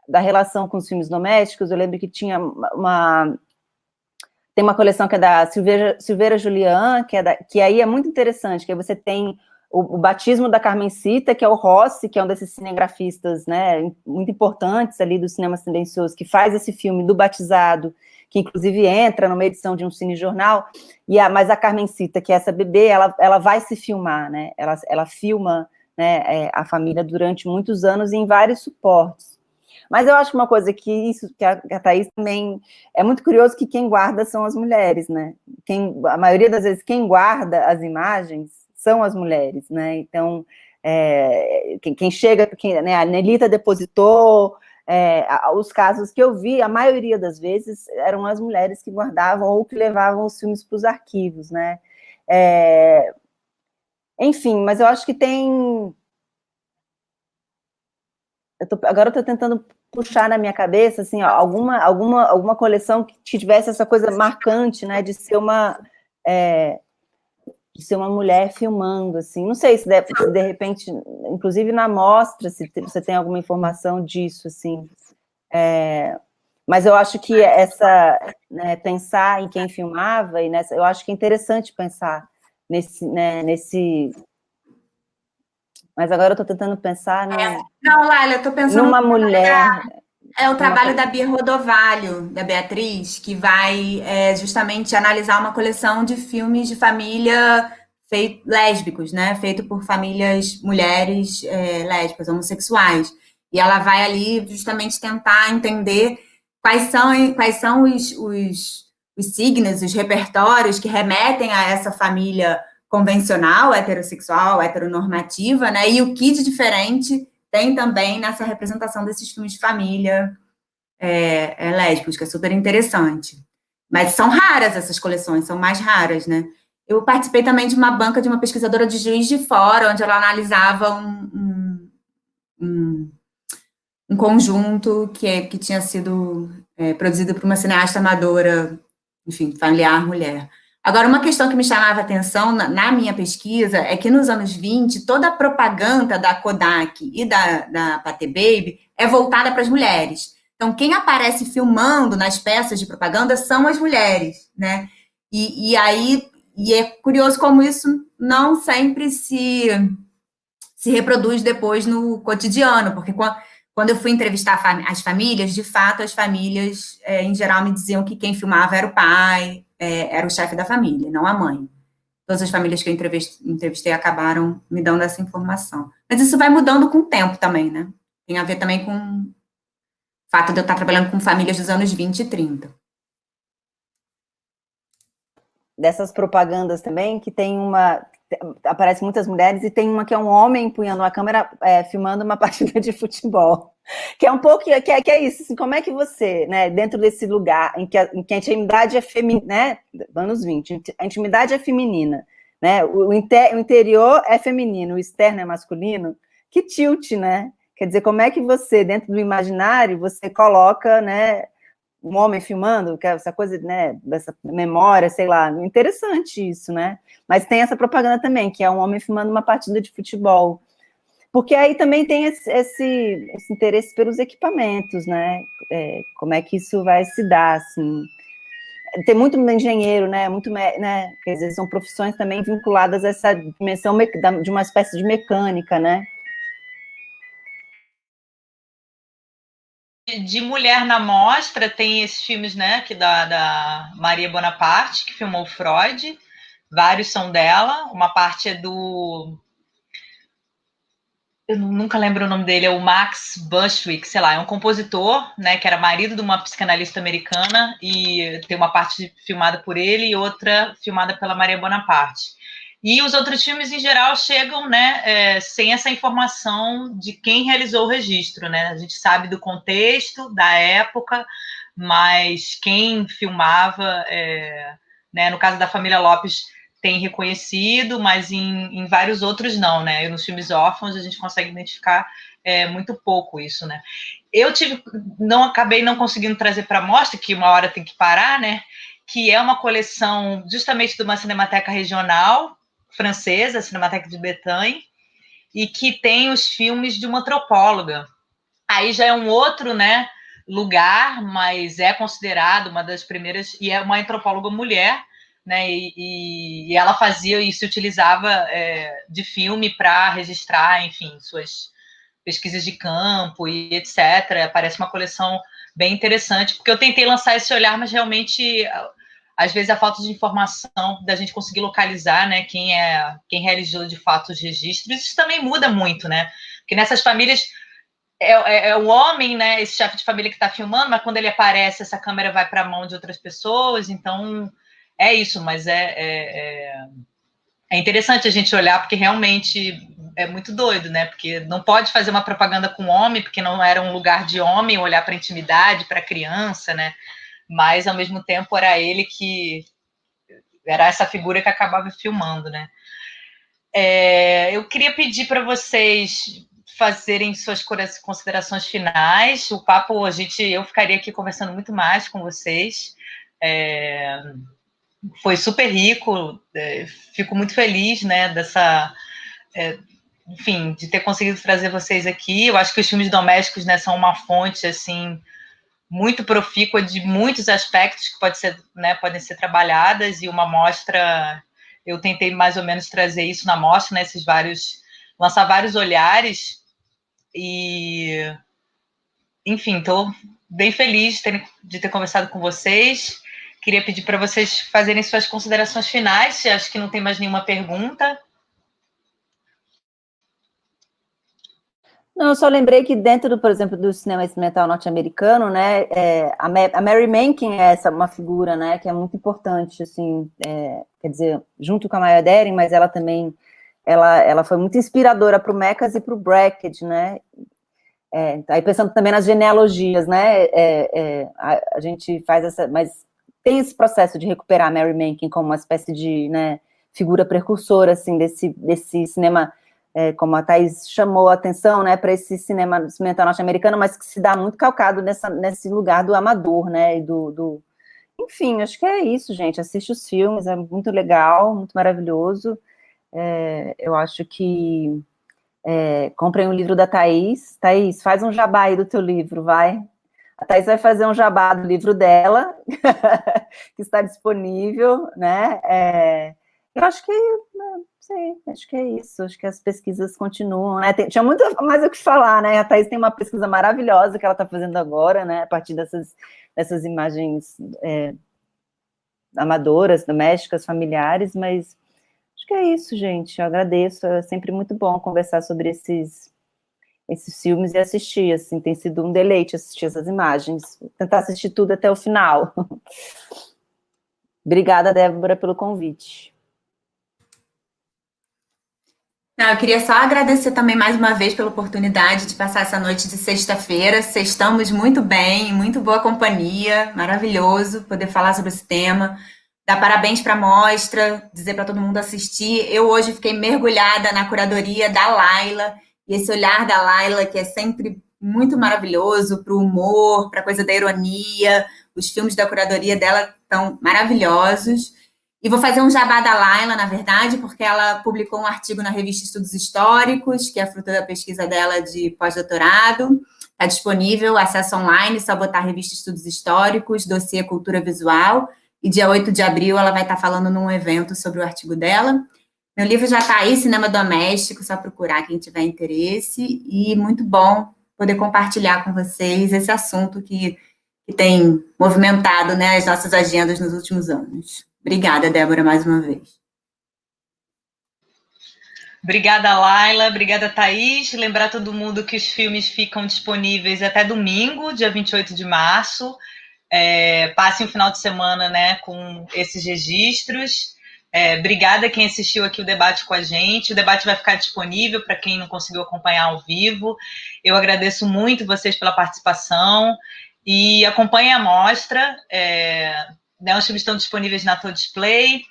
S2: da relação com os filmes domésticos, eu lembro que tinha tem uma coleção que é da Silveira Julian, que aí é muito interessante, que aí você tem o Batismo da Carmencita, que é o Rossi, que é um desses cinegrafistas, né, muito importantes ali do cinema silencioso, que faz esse filme do Batizado, que inclusive entra numa edição de um cinejornal, mas a Carmencita, que é essa bebê, ela vai se filmar, né, ela filma, né, a família durante muitos anos em vários suportes. Mas eu acho uma coisa que a Thaís também... É muito curioso que quem guarda são as mulheres, né? A maioria das vezes, quem guarda as imagens são as mulheres, né? Então, quem chega... né, a Nelita depositou... os casos que eu vi, a maioria das vezes, eram as mulheres que guardavam ou que levavam os filmes para os arquivos, né? Enfim, mas eu acho que tem... Agora eu estou tentando puxar na minha cabeça, assim, ó, alguma coleção que tivesse essa coisa marcante, né, de ser uma mulher filmando, assim. Não sei se de repente, inclusive na mostra, se você tem alguma informação disso, assim. Mas eu acho que né, pensar em quem filmava, eu acho que é interessante pensar nesse... Mas agora eu estou tentando pensar...
S3: Não, Laila, eu estou pensando...
S2: Numa mulher...
S3: É o trabalho da Bia Rodovalho, da Beatriz, que vai justamente analisar uma coleção de filmes de família lésbicos, né? Feito por famílias, mulheres lésbicas, homossexuais. E ela vai ali justamente tentar entender quais são os signos, os repertórios que remetem a essa família convencional, heterossexual, heteronormativa, né? E o que de diferente tem também nessa representação desses filmes de família lésbicos, que é super interessante. Mas são raras essas coleções, são mais raras, né? Eu participei também de uma banca de uma pesquisadora de Juiz de Fora, onde ela analisava um conjunto que tinha sido produzido por uma cineasta amadora, enfim, familiar, mulher. Agora, uma questão que me chamava a atenção na minha pesquisa é que nos anos 20, toda a propaganda da Kodak e da Pathé Baby é voltada para as mulheres. Então, quem aparece filmando nas peças de propaganda são as mulheres, né? E é curioso como isso não sempre se reproduz depois no cotidiano, porque quando eu fui entrevistar as famílias, de fato, as famílias, em geral, me diziam que quem filmava era o pai, era o chefe da família, não a mãe. Todas as famílias que eu entrevistei acabaram me dando essa informação. Mas isso vai mudando com o tempo também, né? Tem a ver também com o fato de eu estar trabalhando com famílias dos anos 20 e 30.
S2: Dessas propagandas também, que tem aparece muitas mulheres, e tem uma que é um homem empunhando a câmera, filmando uma partida de futebol, que é um pouco, que é isso, assim, como é que você, né, dentro desse lugar em que a intimidade é feminina, né, anos 20, a intimidade é feminina, né, o interior é feminino, o externo é masculino, que tilt, né, quer dizer, como é que você, dentro do imaginário, você coloca, né, um homem filmando, que é essa coisa, né, dessa memória, sei lá, interessante isso, né? Mas tem essa propaganda também, que é um homem filmando uma partida de futebol. Porque aí também tem esse interesse pelos equipamentos, né? Como é que isso vai se dar, assim. Tem muito engenheiro, né? Muito, né? Quer dizer, são profissões também vinculadas a essa dimensão de uma espécie de mecânica, né?
S1: De mulher na mostra, tem esses filmes, né, que da Maria Bonaparte, que filmou Freud, vários são dela, uma parte é do... Eu nunca lembro o nome dele, é o Max Bushwick, sei lá, é um compositor, né, que era marido de uma psicanalista americana, e tem uma parte filmada por ele e outra filmada pela Maria Bonaparte. E os outros filmes, em geral, chegam, né, sem essa informação de quem realizou o registro, né? A gente sabe do contexto, da época, mas quem filmava, né, no caso da família Lopes, tem reconhecido, mas em vários outros não, né? E nos filmes órfãos a gente consegue identificar muito pouco isso, né? Eu acabei não conseguindo trazer para a mostra, que uma hora tem que parar, né? Que é uma coleção justamente de uma cinemateca regional francesa, a Cinemateca de Bretagne, e que tem os filmes de uma antropóloga. Aí já é um outro, né, lugar, mas é considerado uma das primeiras, e é uma antropóloga mulher, né, e ela fazia e se utilizava de filme para registrar, enfim, suas pesquisas de campo e etc. Parece uma coleção bem interessante, porque eu tentei lançar esse olhar, mas realmente às vezes a falta de informação da gente conseguir localizar, né, quem realizou de fato os registros, isso também muda muito, né, porque nessas famílias é o homem, né, esse chefe de família que está filmando, mas quando ele aparece, essa câmera vai para a mão de outras pessoas, então é isso, mas é interessante a gente olhar, porque realmente é muito doido, né, porque não pode fazer uma propaganda com homem, porque não era um lugar de homem, olhar para a intimidade, para a criança, né, mas ao mesmo tempo era ele que era essa figura que acabava filmando, né. Eu queria pedir para vocês fazerem suas considerações finais. O papo, eu ficaria aqui conversando muito mais com vocês. Foi super rico. Fico muito feliz, né, enfim, de ter conseguido trazer vocês aqui. Eu acho que os filmes domésticos, né, são uma fonte assim muito profícua de muitos aspectos que podem ser trabalhadas, e uma mostra, eu tentei mais ou menos trazer isso na mostra, né, lançar vários olhares, e, enfim, estou bem feliz de ter conversado com vocês. Queria pedir para vocês fazerem suas considerações finais, acho que não tem mais nenhuma pergunta.
S2: Não, eu só lembrei que dentro, por exemplo, do cinema experimental norte-americano, né, a Mary Menken é uma figura, né, que é muito importante, assim, quer dizer, junto com a Maya Deren, mas ela também, ela foi muito inspiradora para o Mekas e para o Brackett, né, aí pensando também nas genealogias, né, a gente faz mas tem esse processo de recuperar a Mary Menken como uma espécie de, né, figura precursora, assim, desse cinema, como a Thaís chamou a atenção, né, para esse cinema experimental norte-americano, mas que se dá muito calcado nesse lugar do amador, né, e enfim, acho que é isso, gente, assiste os filmes, é muito legal, muito maravilhoso, eu acho que comprem um livro da Thaís. Thaís, faz um jabá aí do teu livro, vai. A Thaís vai fazer um jabá do livro dela, que está disponível, né? Eu acho que, não sei, acho que é isso. Acho que as pesquisas continuam, né? Tinha muito mais o que falar, né? A Thaís tem uma pesquisa maravilhosa que ela está fazendo agora, né? A partir dessas imagens amadoras, domésticas, familiares, mas acho que é isso, gente. Eu agradeço. É sempre muito bom conversar sobre esses filmes e assistir, assim, tem sido um deleite assistir essas imagens, tentar assistir tudo até o final. Obrigada, Débora, pelo convite.
S3: Não, eu queria só agradecer também mais uma vez pela oportunidade de passar essa noite de sexta-feira. Sextamos muito bem, muito boa companhia, maravilhoso poder falar sobre esse tema. Dar parabéns para a mostra, dizer para todo mundo assistir. Eu hoje fiquei mergulhada na curadoria da Laila, e esse olhar da Laila, que é sempre muito maravilhoso para o humor, para a coisa da ironia. Os filmes da curadoria dela estão maravilhosos. E vou fazer um jabá da Laila, na verdade, porque ela publicou um artigo na revista Estudos Históricos, que é fruto da pesquisa dela de pós-doutorado. Está disponível, acesso online, só botar revista Estudos Históricos, dossiê Cultura Visual. E dia 8 de abril ela vai estar falando num evento sobre o artigo dela. Meu livro já está aí, Cinema Doméstico, só procurar quem tiver interesse. E muito bom poder compartilhar com vocês esse assunto que tem movimentado, né, as nossas agendas nos últimos anos. Obrigada, Débora, mais uma vez.
S1: Obrigada, Laila. Obrigada, Thaís. Lembrar todo mundo que os filmes ficam disponíveis até domingo, dia 28 de março. Passe um final de semana, né, com esses registros. Obrigada quem assistiu aqui o debate com a gente. O debate vai ficar disponível para quem não conseguiu acompanhar ao vivo. Eu agradeço muito vocês pela participação e acompanhem a mostra. Os filmes estão disponíveis na Display.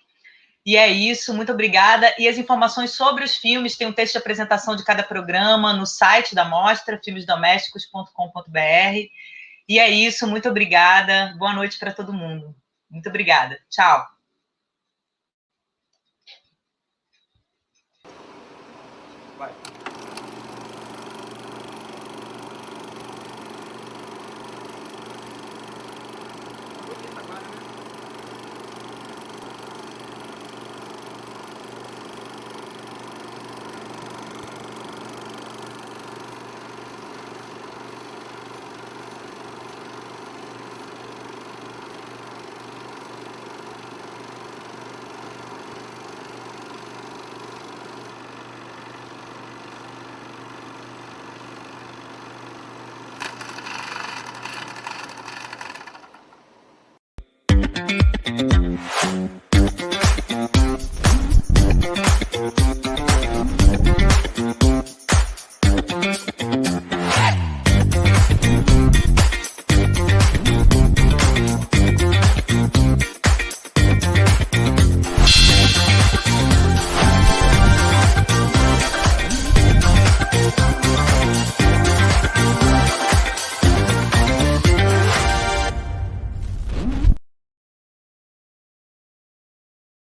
S1: E é isso, muito obrigada. E as informações sobre os filmes, tem um texto de apresentação de cada programa no site da mostra, filmesdomésticos.com.br. E é isso, muito obrigada. Boa noite para todo mundo. Muito obrigada. Tchau.
S4: Vai.